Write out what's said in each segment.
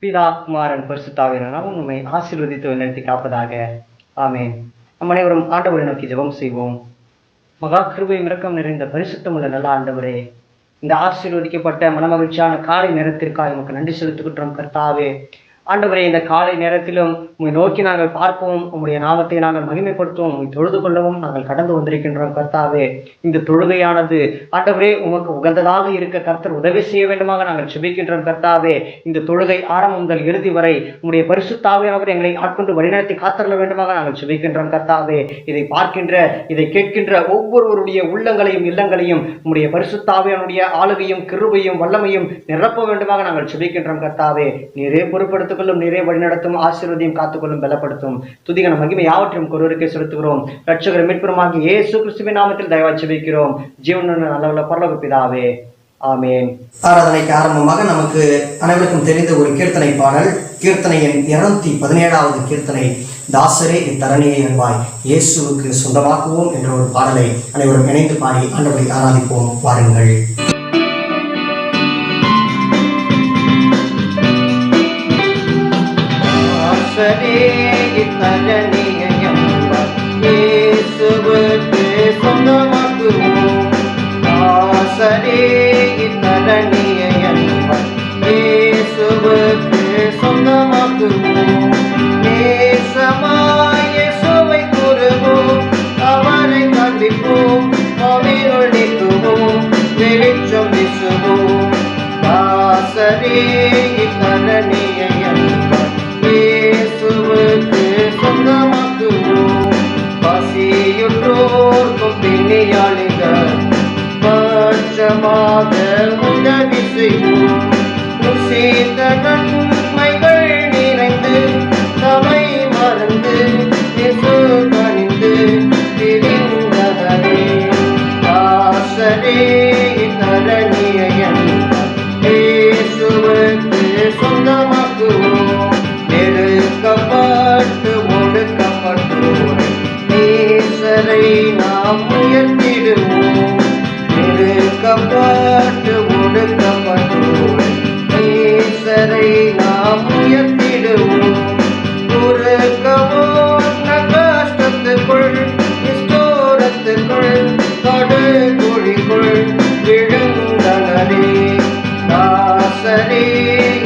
பிதா, குமாரன், பரிசுத்தாவியனால் உண்மை ஆசீர்வதித்து வழிநடத்தி காப்பதாக. ஆமென். நம் அனைவரும் ஆண்டவரை நோக்கி ஜெபம் செய்வோம். மகா கிருபையும் இரக்கம் நிறைந்த பரிசுத்தமுள்ள நல்ல ஆண்டவரே, இந்த ஆசீர்வதிக்கப்பட்ட மனமகிழ்ச்சியான காலை நேரத்திற்காக நமக்கு நன்றி செலுத்துகின்றோம் கர்த்தாவே. ஆண்டவரே, இந்த காலை நேரத்திலும் உம்மை நோக்கி நாங்கள் பார்ப்போம், உம்முடைய நாமத்தை நாங்கள் மகிமைப்படுத்துவோம், உம்மை தொழுது கொள்ளவும் நாங்கள் கடந்து வந்திருக்கின்றோம் கர்த்தாவே. இந்த தொழுகையானது ஆண்டவரே உமக்கு உகந்ததாக இருக்க கர்த்தர் உதவி செய்ய வேண்டுமாக நாங்கள் செபிக்கின்றோம் கர்த்தாவே. இந்த தொழுகை ஆரம்பம் முதல் இறுதி வரை உம்முடைய பரிசுத்தாவியானவர் எங்களை ஆட்கொண்டு வழிநடத்தி காத்தருள வேண்டுமாக நாங்கள் செபிக்கின்றோம் கர்த்தாவே. இதை பார்க்கின்ற, இதை கேட்கின்ற ஒவ்வொருவருடைய உள்ளங்களையும் இல்லங்களையும் உம்முடைய பரிசுத்தாவியானுடைய ஆளுகையும் கிருபையும் வல்லமையும் நிரப்ப வேண்டுமாக நாங்கள் செபிக்கின்றோம் கர்த்தாவே. நீரே பொறுப்படுத்திக் கொள்ளும், நீரே வழிநடத்தும், ஆசீர்வதியும், காத்துக்கொள்ளும், பலப்படுத்தும். துதிகன மகிமை யாவற்றையும் ஒருவருக்கே செலுத்துகிறோம். ரட்சகர் மீட்பருமாகிய இயேசு கிறிஸ்துவின் நாமத்தில் தயவாய் செபிக்கிறோம் ஜீவனுள்ள நல்ல பரலோக பிதாவே. ஆமென். ஆராதனைக்கு ஆரம்பமாக நமக்கு அனைவருக்கும் தெரிந்த ஒரு கீர்த்தனை பாடல், கீர்த்தனை எண் 217வது கீர்த்தனை, தாசரே இத்தரணியை என்பாய் இயேசுவுக்கு சொந்தமாக்குவோம் என்ற ஒரு பாடலை அனைவரும் இணைந்து பாடி ஆண்டவரை ஆராதிப்போம். வாருங்கள். இயேசுவுக்கு சொந்தமாக்குவோம். ஆசரே இத்தரணியை என்பாய் இயேசுவுக்கு சொந்தமாக்குவோம். நேசமாய் இயேசுவை கூறுவோம், அவரை கண்டிப்போம், அவிருள் நீக்குவோம், வெளிச்சம் வீசுவோம். ஆசரே இத்தரணியை என்பாய் இயேசுவுக்கு சொந்தமாக்குவோம். பசியுற்றோர்க்கும் பிணியாளிகள் பட்சமாக உதவி செய்வோம். ருசித்த நன்மைகள் நிறைந்து தமை மறந்து இயேசு கனிந்து திரிந்தவரே. ஆசரே இத்தரணியை என்பாய் இயேசுவுக்கு சொந்தமாக்குவோம். நெருக்கப்பட்டு ஒடுக்கப்பட்டோரை நேசரை நாம் உயர்த்திடுவோம். நெருக்கப்பட்டு ஒடுக்கப்பட்டோரை நேசரை நாம் உயர்த்திடுவோம். குறுக்கவோ கஷ்டத்துக்குள் ஸ்தோரத்துக்குள் கடுகுழிக்குள் விழுந்தனரே. தாசரே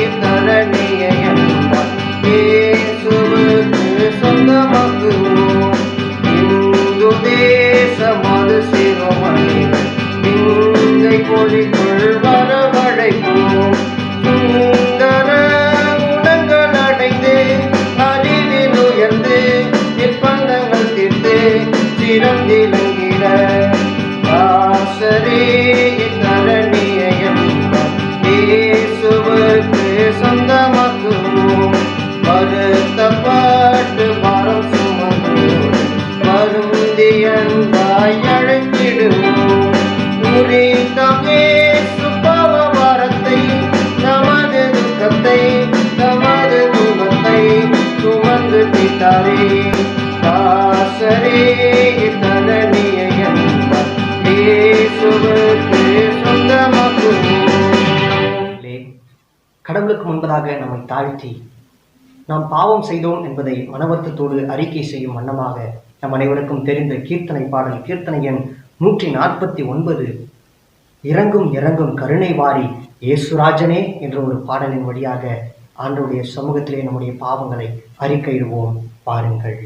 இத்தரணியை என்பாய் இயேசுவுக்கு சொந்தமாக்குவோம். இந்து தேசமது சிறுமணிகள் இங்கை பொழிக்குள் வரவழைப்போம். சுந்தர குணங்கள் அடைந்து அறிவில் உயர்ந்து நிர்பந்தங்கள் தீர்த்து சிறந்திலங்கிட. ஆசரே இத்தரணியை என்பாய் இயேசுவுக்கு சொந்தமாக்குவோம். வருத்தப்பட்டு மரம் சுமந்து வருந்தியந்தாய் அழைத்திடுவோம். குறித்தம் இயேசு பாவபாரத்தை, நமது துக்கத்தை, நமது துன்பத்தை சுமந்து தீர்த்தாரே. தாசரே இத்தரணியை என்பாய் இயேசுவுக்கு சொந்தமாக்குவோம். கடவுளுக்கு முன்பதாக நம்மை தாழ்த்தி நாம் பாவம் செய்தோம் என்பதை மனவருத்தத்தோடு அறிக்கை செய்யும் வண்ணமாக நம் அனைவருக்கும் தெரிந்த கீர்த்தனை பாடல், கீர்த்தனை எண் 149, இறங்கும் இறங்கும் கருணை வாரி இயேசுராஜனே என்ற ஒரு பாடலின் வழியாக ஆண்டவருடைய சமூகத்திலே நம்முடைய பாவங்களை அறிக்கையிடுவோம். பாருங்கள்.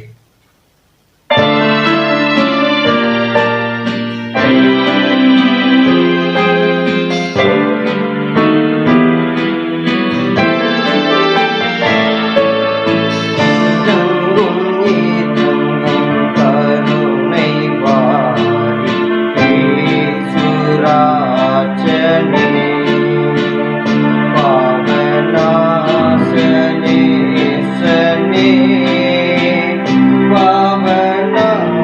Pavana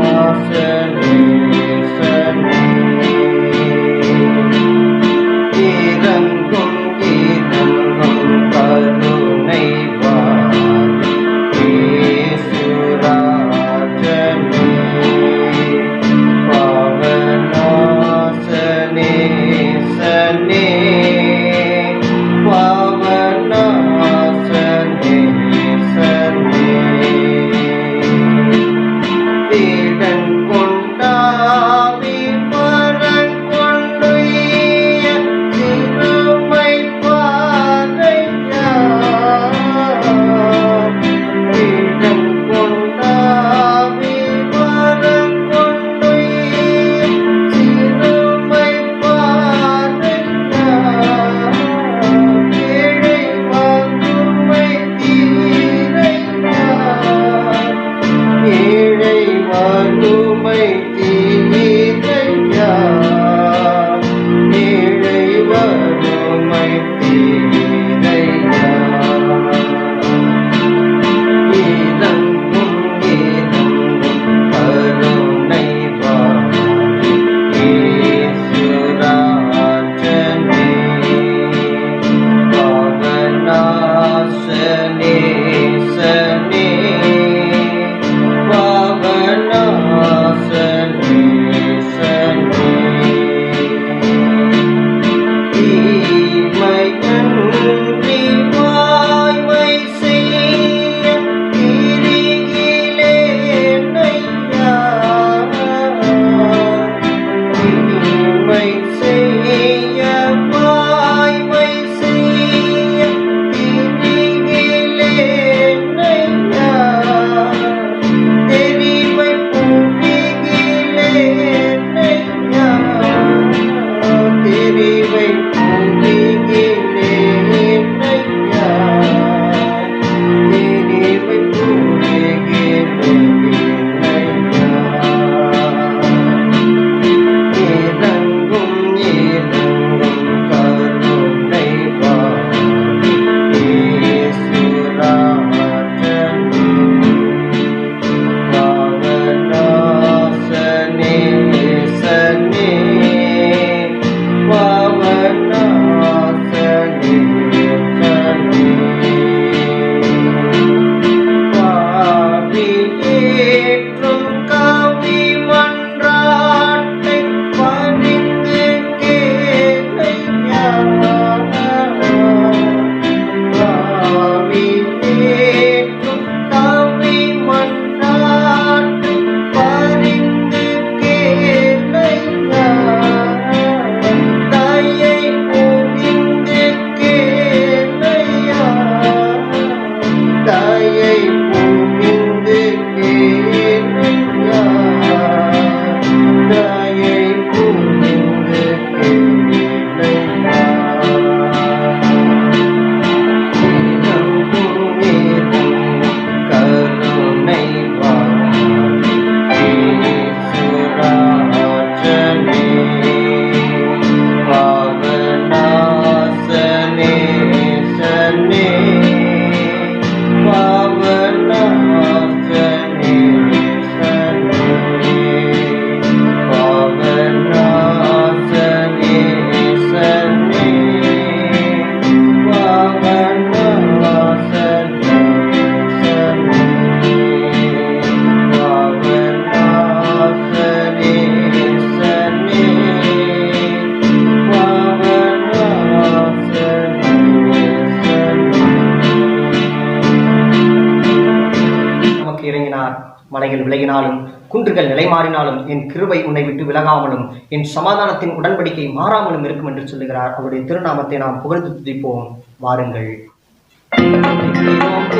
மலைகள் விலகினாலும் குன்றுகள் நிலைமாறினாலும் என் கிருபை உன்னை விட்டு விலகாமலும் என் சமாதானத்தின் உடன்படிக்கை மாறாமலும் இருக்கும் என்று சொல்லுகிறார். அவருடைய திருநாமத்தை நாம் புகழ்ந்து துதிப்போம். வாருங்கள்.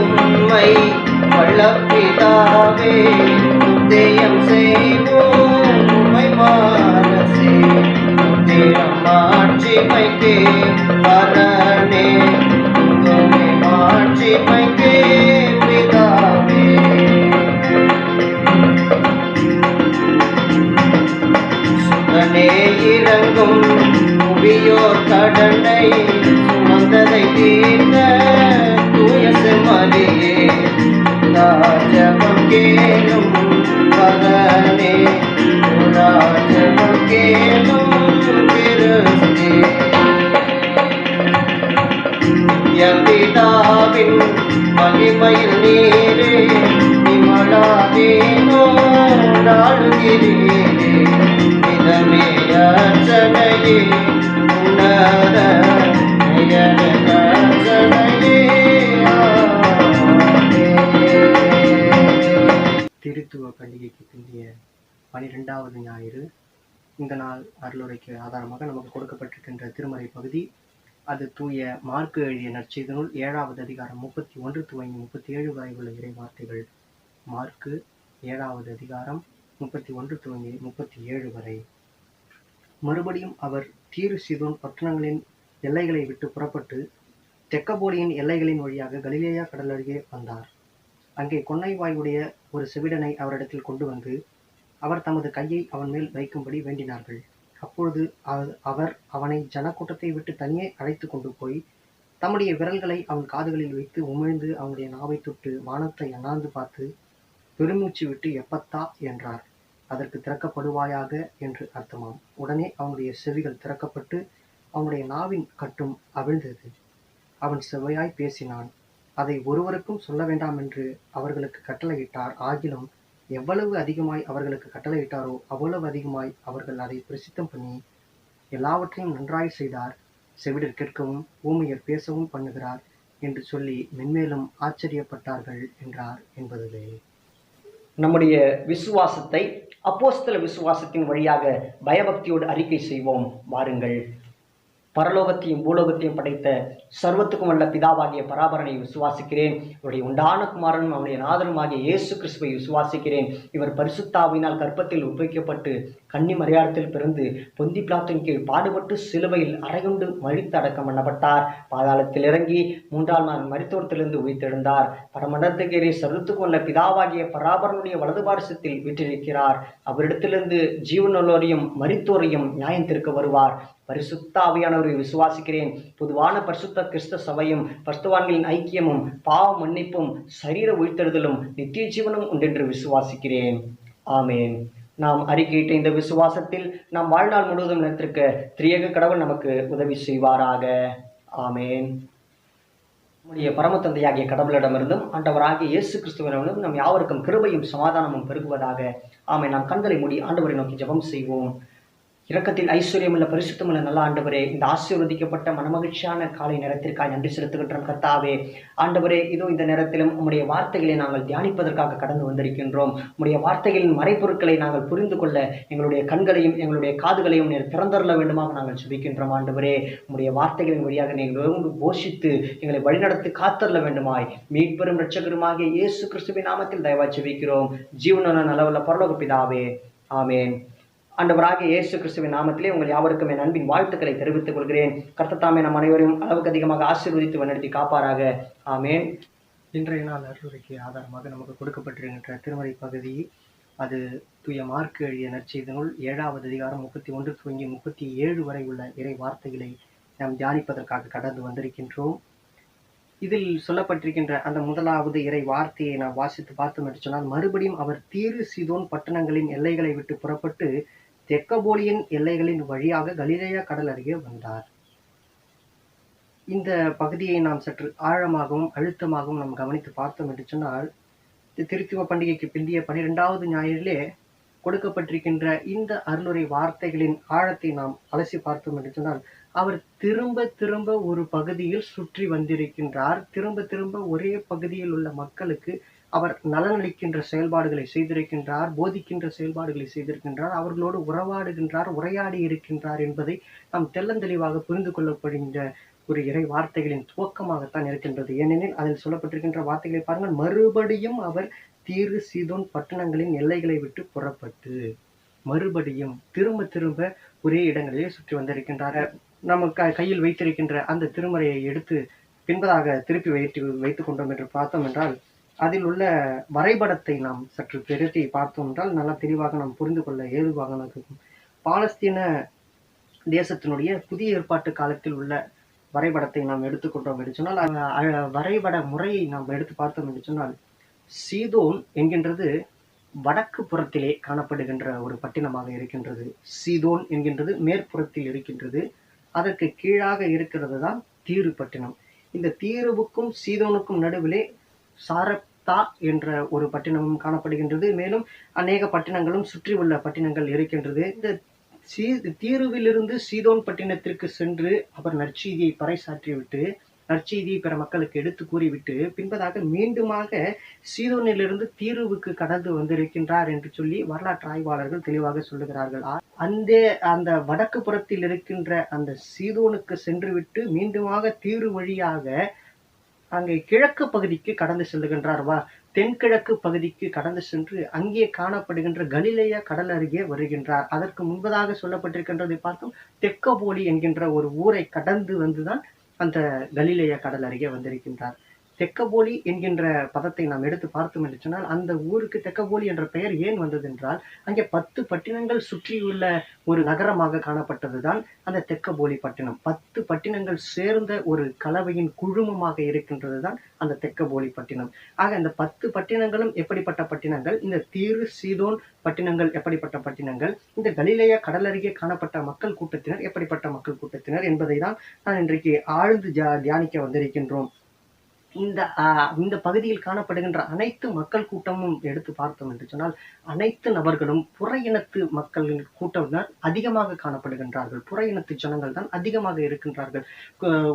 உம்மை வல்லபிதாவே உதயம் செய்வோம் உம்மை மானசே உதிரம் மாட்சிமைக்கே பரனே உம்மை மாட்சிமைக்கே பிதாவே. சுதனே இறங்கும் புவியோர் கடனை சுமந்ததை தீர்ந்த தூய செம்மறியே ராஜபம் கேளும் பரனே ராஜபம் கேளும் கிறிஸ்தே. பிதாவின் மகிமையில் நீரே விமலாதீனோ நாடுகிறீரே இதமே அர்ச்சனையே உன்னத திருத்துவ பண்டிகைக்கு பிந்தைய 12வது ஞாயிறு. இந்த நாள் அருளுரைக்கு ஆதாரமாக நமக்கு கொடுக்கப்பட்டிருக்கின்ற திருமறை பகுதி அது தூய மார்க்கு எழுதிய நற்செய்தி நூல் 7வது அதிகாரம் 31 துவங்கி 37 வரை உள்ள இறை வார்த்தைகள். மார்க்கு 7வது அதிகாரம் 31 துவங்கி 37 வரை. மறுபடியும் அவர் தீரு சீதோன் பட்டணங்களின் எல்லைகளை விட்டு புறப்பட்டு தெக்கப்போலியின் எல்லைகளின் வழியாக கலிலேயா கடல் அருகே வந்தார். அங்கே கொன்னைவாயுடைய ஒரு செவிடனை அவரிடத்தில் கொண்டு வந்து அவர் தமது கையை அவன் மேல் வைக்கும்படி வேண்டினார்கள். அப்பொழுது அவர் அவனை ஜனக்கூட்டத்தை விட்டு தனியே அழைத்து கொண்டு போய் தம்முடைய விரல்களை அவன் காதுகளில் வைத்து உமிழ்ந்து அவனுடைய நாவை தொட்டு வானத்தை அண்ணாந்து பார்த்து பெருமூச்சு விட்டு எப்பத்தா என்றார். அதற்கு திறக்கப்படுவாயாக என்று அர்த்தமாம். உடனே அவனுடைய செவிகள் திறக்கப்பட்டு அவனுடைய நாவின் கட்டும் அவிழ்ந்தது. அவன் செவ்வையாய் பேசினான். அதை ஒருவருக்கும் சொல்ல வேண்டாம் என்று அவர்களுக்கு கட்டளையிட்டார். ஆகிலும் எவ்வளவு அதிகமாய் அவர்களுக்கு கட்டளையிட்டாரோ அவ்வளவு அதிகமாய் அவர்கள் அதை பிரசித்தம் பண்ணி எல்லாவற்றையும் நன்றாய் செய்தார். செவிடர் கேட்கவும் ஊமையர் பேசவும் பண்ணுகிறார் என்று சொல்லி மென்மேலும் ஆச்சரியப்பட்டார்கள் என்றார் என்பதுவே. நம்முடைய விசுவாசத்தை அப்போஸ்தல விசுவாசத்தின் வழியாக பயபக்தியோடு அறிக்கை செய்வோம். வாருங்கள். பரலோகத்தையும் பூலோகத்தையும் படைத்த சர்வத்துக்கும் வல்ல பிதாவாகிய பராபரனை விசுவாசிக்கிறேன். இவருடைய உண்டான குமாரனும் அவனுடைய நாதனுமாகிய இயேசு கிறிஸ்துவை விசுவாசிக்கிறேன். இவர் பரிசுத்தாவினால் கற்பத்தில் உபயோகிக்கப்பட்டு கன்னி மரியாதத்தில் பிறந்து பொந்தி பிலாத்தின் கீழ் பாடுபட்டு சிலுவையில் அறையுண்டு மழித்து அடக்கம் பண்ணப்பட்டார். பாதாளத்தில் இறங்கி 3ஆம் நாள் மரித்தோரத்திலிருந்து உயிர்த்தெழுந்தார். பரமண்டலத்துக்கேறி சர்வத்துக்கும் வல்ல பிதாவாகிய பராபரனுடைய வலது பாரிசத்தில் வீற்றிருக்கிறார். அவரிடத்திலிருந்து ஜீவனுள்ளோரையும் மரித்தோரையும் நியாயம் தீர்க்க வருவார். பரிசுத்த ஆவியானவரை விசுவாசிக்கிறேன். பொதுவான பரிசுத்த கிறிஸ்து சபையும் பரிசுத்தவான்களின் ஐக்கியமும் பாவ மன்னிப்பும் சரீர உயிர்த்தெழுதலும் நித்திய ஜீவனும் உண்டென்று விசுவாசிக்கிறேன். ஆமேன். நாம் அறிக்கையிட்ட இந்த விசுவாசத்தில் நாம் வாழ்நாள் முழுவதும் நிலைத்திருக்க திரியேக கடவுள் நமக்கு உதவி செய்வாராக. ஆமேன். நம்முடைய பரம தந்தையாகிய கடவுளிடமிருந்தும் ஆண்டவராகிய இயேசு கிறிஸ்துவிடமிருந்தும் நம் யாவருக்கும் கிருபையும் சமாதானமும் பெருகுவதாக. ஆமேன். நாம் கண்களை மூடி ஆண்டவரை நோக்கி ஜெபம் செய்வோம். இரக்கத்தில் ஐஸ்வர்யமுள்ள பரிசுத்தமுள்ள நல்ல ஆண்டவரே, இந்த ஆசீர்வதிக்கப்பட்ட மனமகிழ்ச்சியான காலை நேரத்திற்காக நன்றி செலுத்துகின்றோம். கர்த்தாவே, ஆண்டவரே, இதோ இந்த நேரத்திலும் உம்முடைய வார்த்தைகளை நாங்கள் தியானிப்பதற்காக கடந்து வந்திருக்கின்றோம். உம்முடைய வார்த்தைகளின் மறைப்பொருட்களை நாங்கள் புரிந்து கொள்ள எங்களுடைய கண்களையும் எங்களுடைய காதுகளையும் நீர் திறந்தருள வேண்டுமாக நாங்கள் சுபிக்கின்றோம். ஆண்டவரே, உம்முடைய வார்த்தைகளின் வழியாக நீங்கள் போஷித்து எங்களை வழிநடத்தி காத்தருள வேண்டுமாய் மீட்பெரும் இரட்சகருமாகிய இயேசு கிறிஸ்துவின் நாமத்தில் தயவாய் சுபிக்கிறோம். ஜீவனுள்ள நல்லவல்ல பரலோக பிதாவே. ஆமேன். ஆண்டவராகிய இயேசு கிறிஸ்துவின் நாமத்திலே உங்கள் யாவருக்கும் என் அன்பின் வாழ்த்துக்களை தெரிவித்துக் கொள்கிறேன். கர்த்தத்தாமே நம் அனைவரையும் அளவுக்கு அதிகமாக ஆசீர்வதித்து வழிநடத்தி காப்பாராக. ஆமேன். இன்றைய நாள் அருளுரைக்கு ஆதாரமாக நமக்கு கொடுக்கப்பட்டிருக்கின்ற திருமறை பகுதி அது தூய மார்க்கு எழுதிய நற்செய்தி நூல் 7வது அதிகாரம் 31 துவங்கி 37 வரை உள்ள இறை வார்த்தைகளை நாம் தியானிப்பதற்காக கடந்து வந்திருக்கின்றோம். இதில் சொல்லப்பட்டிருக்கின்ற அந்த முதலாவது இறை வார்த்தையை நாம் வாசித்து பார்த்தோம் என்று சொன்னால், மறுபடியும் அவர் தீரு சீதோன் பட்டணங்களின் எல்லைகளை விட்டு புறப்பட்டு தெக்கப்போலியின் எல்லைகளின் வழியாக கலிலேயா கடல் அருகே வந்தார். இந்த பகுதியை நாம் சற்று ஆழமாகவும் அழுத்தமாகவும் நாம் கவனித்து பார்த்தோம் என்று சொன்னால், திருத்துவ பண்டிகைக்கு பிந்தைய 12வது ஞாயிறிலே கொடுக்கப்பட்டிருக்கின்ற இந்த அருளுரை வார்த்தைகளின் ஆழத்தை நாம் அலசி பார்த்தோம் என்று சொன்னால், அவர் திரும்ப திரும்ப ஒரு பகுதியில் சுற்றி வந்திருக்கின்றார். திரும்ப திரும்ப ஒரே பகுதியில் உள்ள மக்களுக்கு அவர் நலனளிக்கின்ற செயல்பாடுகளை செய்திருக்கின்றார், போதிக்கின்ற செயல்பாடுகளை செய்திருக்கின்றார், அவர்களோடு உறவாடுகின்றார், உரையாடி இருக்கின்றார் என்பதை நாம் தெள்ளந்தெளிவாக புரிந்து கொள்ளப்படுகின்ற ஒரு இறை வார்த்தைகளின் துவக்கமாகத்தான் இருக்கின்றது. ஏனெனில் அதில் சொல்லப்பட்டிருக்கின்ற வார்த்தைகளை பாருங்கள். மறுபடியும் அவர் தீரு சீதோன் பட்டணங்களின் எல்லைகளை விட்டு புறப்பட்டு, மறுபடியும் திரும்ப திரும்ப ஒரே இடங்களிலே சுற்றி வந்திருக்கின்றார். நம்ம கையில் வைத்திருக்கின்ற அந்த திருமறையை எடுத்து பின்பதாக திருப்பி வைத்துக் கொண்டோம் என்று பார்த்தோம் என்றால், அதில் உள்ள வரைபடத்தை நாம் சற்று பெருத்தி பார்த்தோம் என்றால் நல்லா தெளிவாக நாம் புரிந்து கொள்ள ஏதுவாக இருக்கும். பாலஸ்தீன தேசத்தினுடைய புதிய ஏற்பாட்டு காலத்தில் உள்ள வரைபடத்தை நாம் எடுத்துக்கொண்டோம் என்று சொன்னால், வரைபட முறையை நாம் எடுத்து பார்த்தோம் என்று சொன்னால், சீதோன் என்கின்றது வடக்கு புறத்திலே காணப்படுகின்ற ஒரு பட்டினமாக இருக்கின்றது. சீதோன் என்கின்றது மேற்புறத்தில் இருக்கின்றது. அதற்கு கீழாக இருக்கிறது தான் தீரு பட்டினம். இந்த தீருவுக்கும் சீதோனுக்கும் நடுவிலே சாரப்தா என்ற ஒரு பட்டினமும் காணப்படுகின்றது. மேலும் அநேக பட்டினங்களும் சுற்றி உள்ள பட்டினங்கள் இருக்கின்றது. இந்த தீருவிலிருந்து சீதோன் பட்டினத்திற்கு சென்று அவர் நற்செய்தியை பறைசாற்றிவிட்டு, நற்செய்தியை பிற மக்களுக்கு எடுத்து கூறிவிட்டு, பின்பதாக மீண்டுமாக சீதோனிலிருந்து தீருவுக்கு கடந்து வந்திருக்கின்றார் என்று சொல்லி வரலாற்று ஆய்வாளர்கள் தெளிவாக சொல்லுகிறார்கள். அந்த வடக்கு புறத்தில் இருக்கின்ற அந்த சீதோனுக்கு சென்றுவிட்டு மீண்டுமாக தீரு வழியாக அங்கே கிழக்கு பகுதிக்கு கடந்து செல்லுகின்றார். தென்கிழக்கு பகுதிக்கு கடந்து சென்று அங்கே காணப்படுகின்ற கலிலேயா கடல் அருகே வருகின்றார். அதற்கு முன்பதாக சொல்லப்பட்டிருக்கின்றதை பார்த்தோம். தெக்கப்போலி என்கின்ற ஒரு ஊரை கடந்து வந்துதான் அந்த கலிலேயா கடல் அருகே வந்திருக்கின்றார். தெக்கப்போலி என்கின்ற பதத்தை நாம் எடுத்து பார்த்தோம் என்று சொன்னால், அந்த ஊருக்கு தெக்கப்போலி என்ற பெயர் ஏன் வந்தது என்றால், அங்கே 10 பட்டினங்கள் சுற்றியுள்ள ஒரு நகரமாக காணப்பட்டதுதான் அந்த தெக்கப்போலி பட்டினம். 10 பட்டினங்கள் சேர்ந்த ஒரு கலவையின் குழுமமாக இருக்கின்றதுதான் அந்த தெக்கப்போலி பட்டினம். ஆக அந்த 10 பட்டினங்களும் எப்படிப்பட்ட பட்டினங்கள், இந்த தீரு சீதோன் பட்டினங்கள் எப்படிப்பட்ட பட்டினங்கள், இந்த கலிலேயா கடல் அருகே காணப்பட்ட மக்கள் கூட்டத்தினர் எப்படிப்பட்ட மக்கள் கூட்டத்தினர் என்பதை தான் நான் இன்றைக்கு ஆழ்ந்து தியானிக்க வந்திருக்கின்றோம். இந்த பகுதியில் காணப்படுகின்ற அனைத்து மக்கள் கூட்டமும் எடுத்து பார்த்தோம் என்று சொன்னால், அனைத்து நபர்களும் புற இனத்து மக்களின் கூட்டத்தினர் அதிகமாக காணப்படுகின்றார்கள். புற இனத்து ஜனங்கள் தான் அதிகமாக இருக்கின்றார்கள்.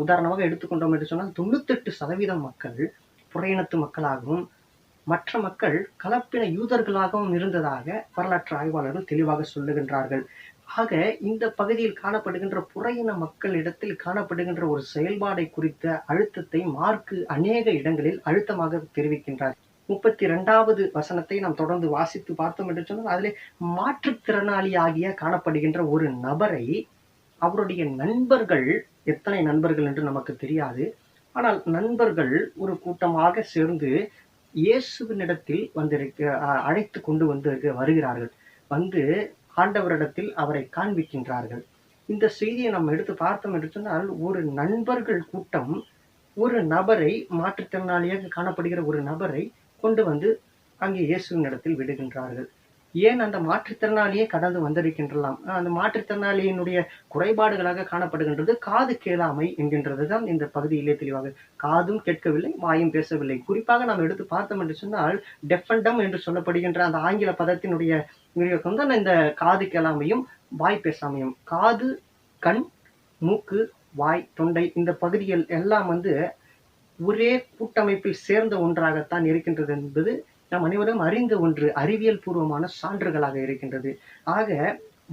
உதாரணமாக எடுத்துக்கொண்டோம் என்று சொன்னால் 98% மக்கள் புற இனத்து மக்களாகவும் மற்ற மக்கள் கலப்பின யூதர்களாகவும் இருந்ததாக வரலாற்று ஆய்வாளர்கள் தெளிவாக சொல்லுகின்றார்கள். ஆக இந்த பகுதியில் காணப்படுகின்ற புற இன மக்களிடத்தில் காணப்படுகின்ற ஒரு செயல்பாடை குறித்த அழுத்தத்தை மார்க்கு அநேக இடங்களில் அழுத்தமாக தெரிவிக்கின்றார். 32வது வசனத்தை நாம் தொடர்ந்து வாசித்து பார்த்தோம் என்று சொன்னால், அதிலே மாற்றுத்திறனாளியாகிய காணப்படுகின்ற ஒரு நபரை அவருடைய நண்பர்கள், எத்தனை நண்பர்கள் என்று நமக்கு தெரியாது, ஆனால் நண்பர்கள் ஒரு கூட்டமாக சேர்ந்து இயேசுவினிடத்தில் அழைத்து கொண்டு வருகிறார்கள். வந்து ஆண்டவரிடத்தில் அவரை காண்பிக்கின்றார்கள். இந்த செய்தியை நாம் எடுத்து பார்த்தோம் என்று சொன்னால், ஒரு நண்பர்கள் கூட்டம் ஒரு நபரை, மாற்றுத்திறனாளியாக காணப்படுகிற ஒரு நபரை கொண்டு வந்து அங்கே இயேசுவின் இடத்தில் விடுகின்றார்கள். ஏன் அந்த மாற்றுத்திறனாளியே கடந்து வந்திருக்கின்றலாம். அந்த மாற்றுத்திறனாளியினுடைய குறைபாடுகளாக காணப்படுகின்றது காது கேளாமை என்கின்றது தான் இந்த பகுதியிலே தெளிவாக. காதும் கேட்கவில்லை, வாயும் பேசவில்லை. குறிப்பாக நாம் எடுத்து பார்த்தோம் என்று சொன்னால், டெஃபண்டம் என்று சொல்லப்படுகின்ற அந்த ஆங்கில பதத்தினுடைய விரிவாக்கம் தான் இந்த காது கேளாமையும் வாய் பேசாமையும். காது, கண், மூக்கு, வாய், தொண்டை இந்த பகுதிகள் எல்லாம் ஒரே கூட்டமைப்பில் சேர்ந்த ஒன்றாகத்தான் இருக்கின்றது என்பது நாம் அனைவரும் அறிந்த ஒன்று, அறிவியல் பூர்வமான சான்றுகளாக இருக்கின்றது. ஆக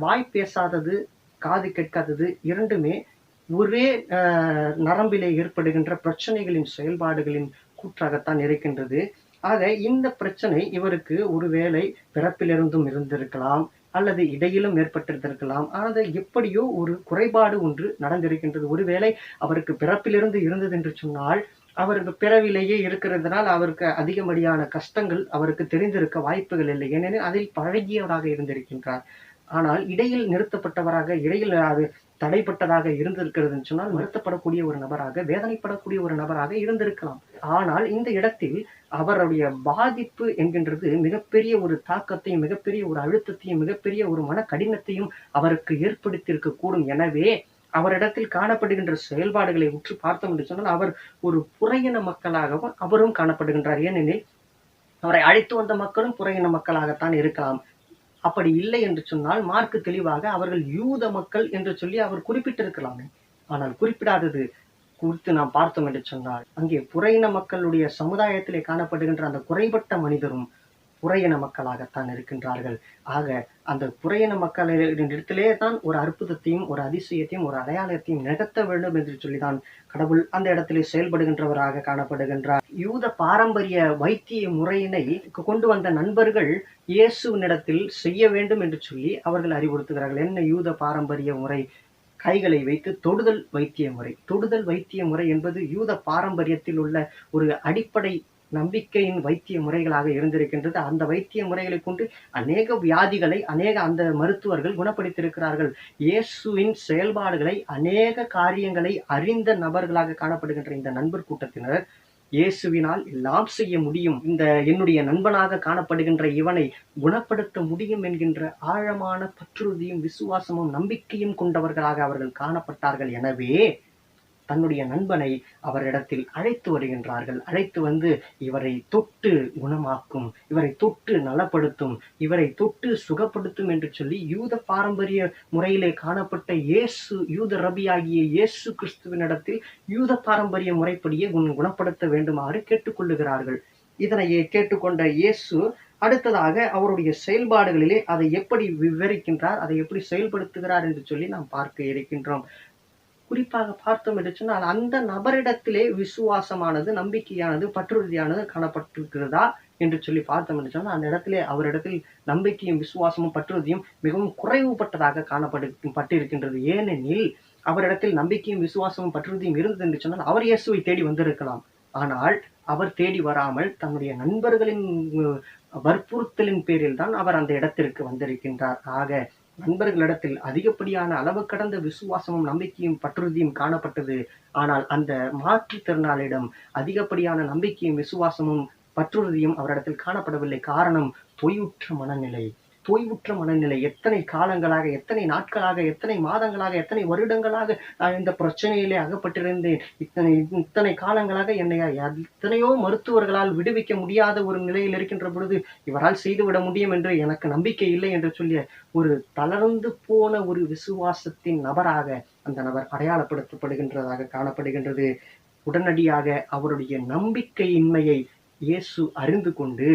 வாய் பேசாதது, காது கேட்காதது இரண்டுமே ஒரே நரம்பிலே ஏற்படுகின்ற பிரச்சனைகளின் செயல்பாடுகளின் கூற்றாகத்தான் இருக்கின்றது. ஆக இந்த பிரச்சனை இவருக்கு ஒருவேளை பிறப்பிலிருந்தும் இருந்திருக்கலாம், அல்லது இடையிலும் ஏற்பட்டிருந்திருக்கலாம். ஆனால் எப்படியோ ஒரு குறைபாடு ஒன்று நடந்திருக்கின்றது. ஒருவேளை அவருக்கு பிறப்பிலிருந்து இருந்தது என்று சொன்னால், அவருக்கு பிறவிலேயே இருக்கிறதுனால் அவருக்கு அதிகப்படியான கஷ்டங்கள் அவருக்கு தெரிந்திருக்க வாய்ப்புகள் இல்லை. ஏனெனில் அதில் பழகியவராக இருந்திருக்கின்றார். ஆனால் இடையில் நிறுத்தப்பட்டவராக, இடையில் அது தடைப்பட்டதாக இருந்திருக்கிறதுன்னு சொன்னால், வருத்தப்படக்கூடிய ஒரு நபராக, வேதனைப்படக்கூடிய ஒரு நபராக இருந்திருக்கலாம். ஆனால் இந்த இடத்தில் அவருடைய பாதிப்பு என்கின்றது மிகப்பெரிய ஒரு தாக்கத்தையும், மிகப்பெரிய ஒரு அழுத்தத்தையும், மிகப்பெரிய ஒரு மன கடினத்தையும் அவருக்கு ஏற்படுத்தியிருக்க கூடும். எனவே அவரிடத்தில் காணப்படுகின்ற செயல்பாடுகளை உற்று பார்த்தோம் என்று சொன்னால், அவர் ஒரு புற-இன மக்களாகவும் அவரும் காணப்படுகின்றார். ஏனெனில் அவரை அழைத்து வந்த மக்களும் புற-இன மக்களாகத்தான் இருக்கலாம். அப்படி இல்லை என்று சொன்னால், மார்க்கு தெளிவாக அவர்கள் யூத மக்கள் என்று சொல்லி அவர் குறிப்பிட்டிருக்கலாமே. ஆனால் குறிப்பிடாதது குறித்து நாம் பார்த்தோம் என்று சொன்னால், அங்கே புறையின மக்களுடைய சமுதாயத்திலே காணப்படுகின்ற அந்த குறைபட்ட மனிதரும் புறையின மக்களாகத்தான் இருக்கின்றார்கள். ஆக அந்த புறையின மக்களிடத்திலே தான் ஒரு அற்புதத்தையும் ஒரு அதிசயத்தையும் ஒரு அடையாளத்தையும் நிகழ்த்த வேண்டும் என்று சொல்லிதான் கடவுள் அந்த இடத்திலே செயல்படுகின்றவராக காணப்படுகின்றார். யூத பாரம்பரிய வைத்திய முறையினை கொண்டு வந்த நண்பர்கள் இயேசுவினிடத்தில் செய்ய வேண்டும் என்று சொல்லி அவர்கள் அறிவுறுத்துகிறார்கள். என்ன யூத பாரம்பரிய முறை? கைகளை வைத்து தொடுதல் வைத்திய முறை. தொடுதல் வைத்திய முறை என்பது யூத பாரம்பரியத்தில் உள்ள ஒரு அடிப்படை நம்பிக்கையின் வைத்திய முறைகளாக இருந்திருக்கின்றது. அந்த வைத்திய முறைகளை கொண்டு அநேக வியாதிகளை அந்த மருத்துவர்கள் குணப்படுத்தியிருக்கிறார்கள். இயேசுவின் செயல்பாடுகளை அநேக காரியங்களை அறிந்த நபர்களாக காணப்படுகின்ற இந்த நண்பர் கூட்டத்தினர் இயேசுவினால் எல்லாம் செய்ய முடியும், இந்த என்னுடைய நண்பனாக காணப்படுகின்ற இவனை குணப்படுத்த முடியும் என்கின்ற ஆழமான பற்றுறுதியும் விசுவாசமும் நம்பிக்கையும் கொண்டவர்களாக அவர்கள் காணப்பட்டார்கள். எனவே தன்னுடைய நண்பனை அவரிடத்தில் அழைத்து வருகின்றார்கள். அழைத்து வந்து இவரை தொட்டு குணமாக்கும், இவரை தொட்டு நலப்படுத்தும், இவரை தொட்டு சுகப்படுத்தும் என்று சொல்லி யூத பாரம்பரிய முறையிலே காணப்பட்ட யூத ரபியாகிய இயேசு கிறிஸ்துவினிடத்தில் யூத பாரம்பரிய முறைப்படியே குணப்படுத்த வேண்டுமாறு கேட்டுக்கொள்ளுகிறார்கள். இதனை கேட்டுக்கொண்ட இயேசு அடுத்ததாக அவருடைய செயல்பாடுகளிலே அதை எப்படி விவரிக்கின்றார், அதை எப்படி செயல்படுத்துகிறார் என்று சொல்லி நாம் பார்க்க இருக்கின்றோம். குறிப்பாக பார்த்தோம் என்று சொன்னால், அந்த நபரிடத்திலே விசுவாசமானது, நம்பிக்கையானது, பற்றுறுதியானது காணப்பட்டிருக்கிறதா என்று சொல்லி பார்த்தோம் என்று சொன்னால், அந்த இடத்திலே அவரிடத்தில் நம்பிக்கையும் விசுவாசமும் பற்றுறுதியும் மிகவும் குறைவுபட்டதாக காணப்பட்டிருக்கின்றது. ஏனெனில் அவரிடத்தில் நம்பிக்கையும் விசுவாசமும் பற்றுறுதியும் இருந்தது என்று சொன்னால் அவர் இயேசுவை தேடி வந்திருக்கலாம். ஆனால் அவர் தேடி வராமல் தன்னுடைய நண்பர்களின் வற்புறுத்தலின் பேரில் தான் அவர் அந்த இடத்திற்கு வந்திருக்கின்றார். ஆக நண்பர்களிடத்தில் அதிகப்படியான அளவு கடந்த விசுவாசமும் நம்பிக்கையும் பற்றுறுதியும் காணப்பட்டது. ஆனால் அந்த மாற்றுத்திறனாளியிடம் அதிகப்படியான நம்பிக்கையும் விசுவாசமும் பற்றுறுதியும் அவரிடத்தில் காணப்படவில்லை. காரணம் தொய்வுற்ற மனநிலை. எத்தனை காலங்களாக, எத்தனை நாட்களாக, எத்தனை மாதங்களாக, எத்தனை வருடங்களாக நான் இந்த பிரச்சனையிலே அகப்பட்டிருந்தேன். இத்தனை காலங்களாக என்னை எத்தனையோ மருத்துவர்களால் விடுவிக்க முடியாத ஒரு நிலையில் இருக்கின்ற பொழுது இவரால் செய்துவிட முடியும் என்று எனக்கு நம்பிக்கை இல்லை என்று சொல்லிய ஒரு தளர்ந்து போன ஒரு விசுவாசத்தின் நபராக அந்த நபர் அடையாளப்படுத்தப்படுகின்றதாக காணப்படுகின்றது. உடனடியாக அவருடைய நம்பிக்கையின்மையை இயேசு அறிந்து கொண்டு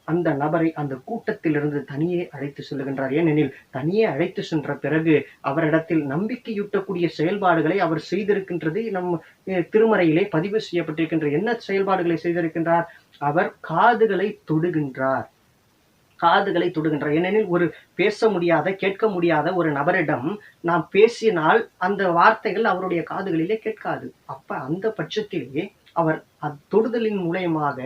அந்த நபரை அந்த கூட்டத்திலிருந்து தனியே அழைத்து செல்லுகின்றார். ஏனெனில் தனியே அழைத்து சென்ற பிறகு அவரிடத்தில் நம்பிக்கையூட்டக்கூடிய செயல்பாடுகளை அவர் செய்திருக்கின்றது நம் திருமறையிலே பதிவு செய்யப்பட்டிருக்கின்ற. என்ன செயல்பாடுகளை செய்திருக்கின்றார்? அவர் காதுகளை தொடுகின்றார். ஏனெனில் ஒரு பேச முடியாத, கேட்க முடியாத ஒரு நபரிடம் நாம் பேசினால் அந்த வார்த்தைகள் அவருடைய காதுகளிலே கேட்காது. அப்ப அந்த பட்சத்திலே அவர் தொடுதலின் மூலயமாக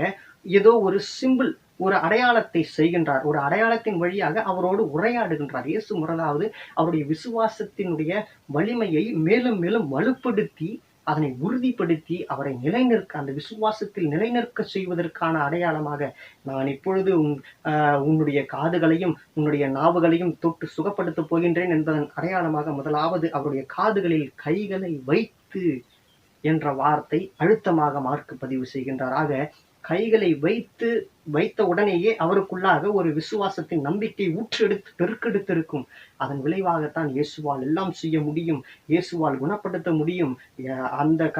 ஏதோ ஒரு சிம்பிள், ஒரு அடையாளத்தை செய்கின்றார். ஒரு அடையாளத்தின் வழியாக அவரோடு உரையாடுகின்றார். இயேசு முதலாவது அவருடைய விசுவாசத்தினுடைய வலிமையை மேலும் மேலும் வலுப்படுத்தி அதனை உறுதிப்படுத்தி அவரை அந்த விசுவாசத்தில் நிலைநிற்க செய்வதற்கான அடையாளமாக, நான் இப்பொழுது உன்னுடைய காதுகளையும் உன்னுடைய நாவுகளையும் தொட்டு சுகப்படுத்தப் போகின்றேன் என்பதன் அடையாளமாக முதலாவது அவருடைய காதுகளில் கைகளை வைத்து என்ற வார்த்தை அழுத்தமாக மார்க்கு பதிவு செய்கின்றார். ஆக கைகளை வைத்த உடனேயே அவருக்குள்ளாக ஒரு விசுவாசத்தின் நம்பிக்கை ஊற்றெடுத்து பெருக்கெடுத்திருக்கும். அதன் விளைவாகத்தான் இயேசுவால் எல்லாம் செய்ய முடியும், இயேசுவால் குணப்படுத்த முடியும், அந்த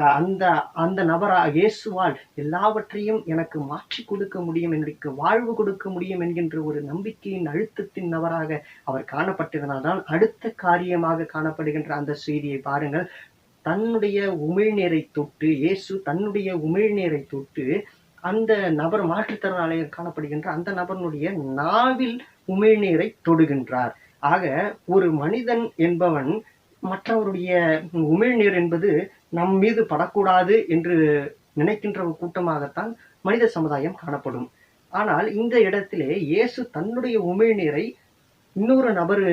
இயேசுவால் எல்லாவற்றையும் எனக்கு மாற்றி கொடுக்க முடியும், எனக்கு வாழ்வு கொடுக்க முடியும் என்கின்ற ஒரு நம்பிக்கையின் அழுத்தத்தின் நபராக அவர் காணப்பட்டதனால் அடுத்த காரியமாக காணப்படுகின்ற அந்த செய்தியை பாருங்கள். தன்னுடைய உமிழ்நீரை தொட்டு, இயேசு தன்னுடைய உமிழ்நீரை தொட்டு அந்த நபர் மாற்றுத்திறனாளியாக காணப்படுகின்ற அந்த நபருடைய நாவில் உமிழ்நீரை தொடுகின்றார். ஆக ஒரு மனிதன் என்பவன் மற்றவருடைய உமிழ்நீர் என்பது நம் மீது படக்கூடாது என்று நினைக்கின்ற ஒரு கூட்டமாகத்தான் மனித சமுதாயம் காணப்படும். ஆனால் இந்த இடத்திலே இயேசு தன்னுடைய உமிழ்நீரை இன்னொரு நபர்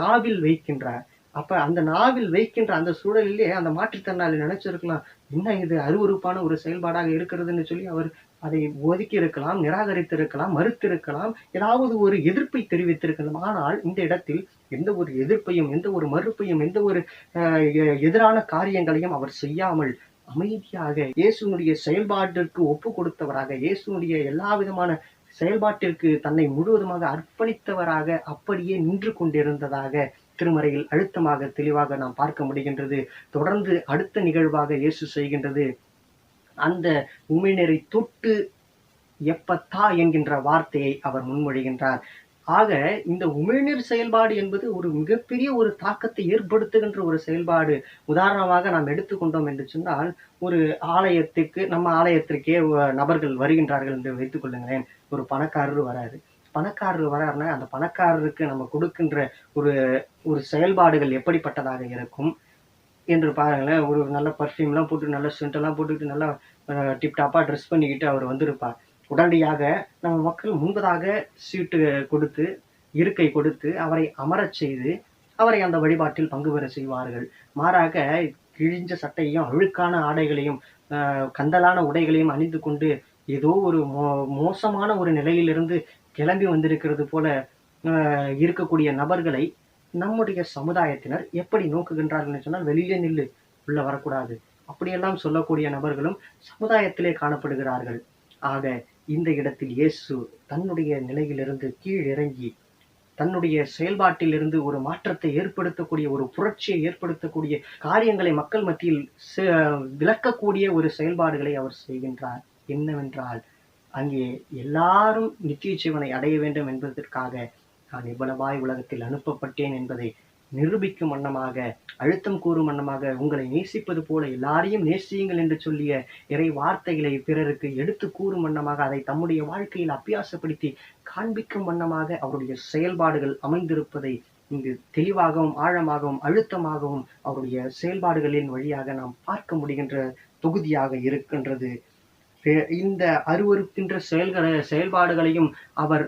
நாவில் வைக்கின்றார். அப்ப அந்த நாவில் வைக்கின்ற அந்த சூழலிலே அந்த மாற்றுத்திறனாளி நினைச்சிருக்கலாம், என்ன இது அருவருப்பான ஒரு செயல்பாடாக இருக்கிறதுன்னு சொல்லி அவர் அதை ஒதுக்கி இருக்கலாம், நிராகரித்திருக்கலாம், மறுத்திருக்கலாம், ஏதாவது ஒரு எதிர்ப்பை தெரிவித்திருக்கலாம். ஆனால் இந்த இடத்தில் எந்த ஒரு எதிர்ப்பையும், எந்த ஒரு மறுப்பையும், எந்த ஒரு எதிரான காரியங்களையும் அவர் செய்யாமல் அமைதியாக இயேசுனுடைய செயல்பாட்டிற்கு ஒப்பு கொடுத்தவராக, இயேசுனுடைய எல்லா விதமான செயல்பாட்டிற்கு தன்னை முழுவதுமாக அர்ப்பணித்தவராக அப்படியே நின்று கொண்டிருந்ததாக திருமறையில் அழுத்தமாக தெளிவாக நாம் பார்க்க முடிகின்றது. தொடர்ந்து அடுத்த நிகழ்வாக இயேசு செய்கின்றது, அந்த உமிழ்நீரை தொட்டு எப்பத்தா என்கின்ற வார்த்தையை அவர் முன்மொழிகின்றார். ஆக இந்த உமிழ்நீர் செயல்பாடு என்பது ஒரு மிகப்பெரிய ஒரு தாக்கத்தை ஏற்படுத்துகின்ற ஒரு செயல்பாடு. உதாரணமாக நாம் எடுத்துக்கொண்டோம் என்று சொன்னால், ஒரு ஆலயத்துக்கு நம்ம ஆலயத்திற்கே நபர்கள் வருகின்றார்கள் என்று வைத்துக் கொள்ளுங்களேன். ஒரு பணக்காரர் வராரு. பணக்காரர் வராருன்னா, அந்த பணக்காரருக்கு நம்ம கொடுக்கின்ற ஒரு ஒரு செயல்பாடுகள் எப்படிப்பட்டதாக இருக்கும் என்று பாருங்களேன். ஒரு நல்ல பர்ஃப்யூம்லாம் போட்டு, நல்ல சென்ட்டெல்லாம் போட்டுக்கிட்டு, நல்லா டிப்டாப்பா ட்ரெஸ் பண்ணிக்கிட்டு அவர் வந்திருப்பார். உடனடியாக நம்ம மக்கள் முன்பதாக சீட்டு கொடுத்து, இருக்கை கொடுத்து, அவரை அமரச் செய்து, அவரை அந்த வழிபாட்டில் பங்கு பெற செய்வார்கள். மாறாக கிழிஞ்ச சட்டையும், அழுக்கான ஆடைகளையும், கந்தலான உடைகளையும் அணிந்து கொண்டு, ஏதோ ஒரு மோசமான ஒரு நிலையிலிருந்து கிளம்பி வந்திருக்கிறது போல இருக்கக்கூடிய நபர்களை நம்முடைய சமுதாயத்தினர் எப்படி நோக்குகின்றார்கள் என்று சொன்னால், வெளியிலே நில்லு, உள்ள வரக்கூடாது, அப்படியெல்லாம் சொல்லக்கூடிய நபர்களும் சமுதாயத்திலே காணப்படுகிறார்கள். ஆக இந்த இடத்தில் இயேசு தன்னுடைய நிலையிலிருந்து கீழ் இறங்கி, தன்னுடைய செயல்பாட்டிலிருந்து ஒரு மாற்றத்தை ஏற்படுத்தக்கூடிய, ஒரு புரட்சியை ஏற்படுத்தக்கூடிய காரியங்களை மக்கள் மத்தியில் விளக்கக்கூடிய ஒரு செயல்பாடுகளை அவர் செய்கின்றார். என்னவென்றால், அங்கே எல்லாரும் நித்திய ஜீவனை அடைய வேண்டும் என்பதற்காக நான் இவ்வளவாய் உலகத்தில் அனுப்பப்பட்டேன் என்பதை நிரூபிக்கும் வண்ணமாக, அழுத்தம் கூறும் வண்ணமாக, உங்களை நேசிப்பது போல எல்லாரையும் நேசியுங்கள் என்று சொல்லிய இறை வார்த்தைகளை பிறருக்கு எடுத்து கூறும் வண்ணமாக, அதை தம்முடைய வாழ்க்கையில் அபியாசப்படுத்தி காண்பிக்கும் வண்ணமாக அவருடைய செயல்பாடுகள் அமைந்திருப்பதை இங்கு தெளிவாகவும் ஆழமாகவும் அழுத்தமாகவும் அவருடைய செயல்பாடுகளின் வழியாக நாம் பார்க்க முடிகின்ற தொகுதியாக இருக்கின்றது. இந்த அருவருக்கின்ற செயல்பாடுகளையும் அவர்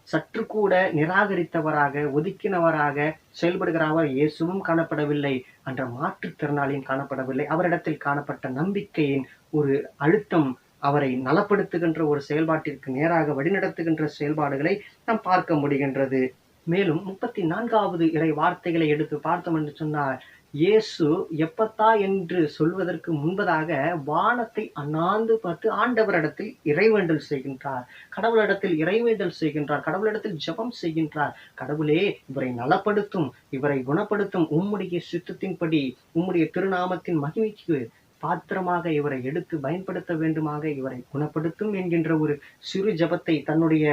சற்று கூட நிராகரித்தவராக, ஒதுக்கினவராக செயல்படுகிறவர் இயேசுவும் காணப்படவில்லை. என்ற மாற்றுத்திறனாளியும் காணப்படவில்லை. அவரிடத்தில் காணப்பட்ட நம்பிக்கையின் ஒரு அழுத்தம் அவரை நலப்படுத்துகின்ற ஒரு செயல்பாட்டிற்கு நேராக வழிநடத்துகின்ற செயல்பாடுகளை நாம் பார்க்க முடிகின்றது. மேலும் 34வது இறை வார்த்தைகளை எடுத்து பார்த்தோம் என்று சொன்னால், இயேசு எப்பத்தா என்று சொல்வதற்கு முன்பதாக வானத்தை அண்ணாந்து பார்த்து ஆண்டவரிடத்தில் இறைவேண்டல் செய்கின்றார். கடவுளிடத்தில் இறைவேண்டல் செய்கின்றார். கடவுளிடத்தில் ஜெபம் செய்கின்றார். கடவுளே, இவரை நலப்படுத்தும், இவரை குணப்படுத்தும், உம்முடைய சித்தத்தின்படி, உம்முடைய திருநாமத்தின் மகிமைக்கு பாத்திரமாக இவரை எடுத்து பயன்படுத்த வேண்டுமாக இவரை குணப்படுத்தும் என்கின்ற ஒரு சிறு ஜெபத்தை தன்னுடைய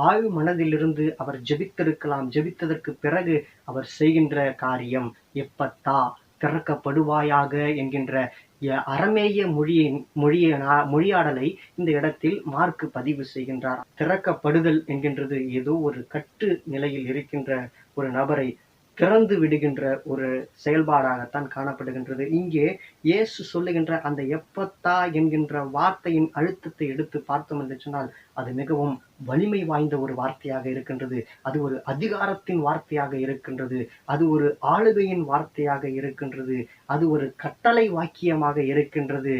ஆழ் மனதிலிருந்து அவர் ஜெபித்திருக்கலாம். ஜெபித்ததற்கு பிறகு அவர் செய்கின்ற காரியம் எப்பத்தா, திறக்கப்படுவாயாக என்கின்ற அரமேய மொழியாடலை இந்த இடத்தில் மார்க் பதிவு செய்கின்றார். திறக்கப்படுதல் என்கின்றது ஏதோ ஒரு கட்டு நிலையில் இருக்கின்ற ஒரு நபரை திறந்து விடுகின்ற ஒரு செயல்பாடாகத்தான் காணப்படுகின்றது. இங்கே இயேசு சொல்லுகின்ற அந்த எப்பத்தா என்கின்ற வார்த்தையின் அழுத்தத்தை எடுத்து பார்த்தோம் என்று சொன்னால், அது மிகவும் வலிமை வாய்ந்த ஒரு வார்த்தையாக இருக்கின்றது. அது ஒரு அதிகாரத்தின் வார்த்தையாக இருக்கின்றது. அது ஒரு ஆளுகையின் வார்த்தையாக இருக்கின்றது. அது ஒரு கட்டளை வாக்கியமாக இருக்கின்றது.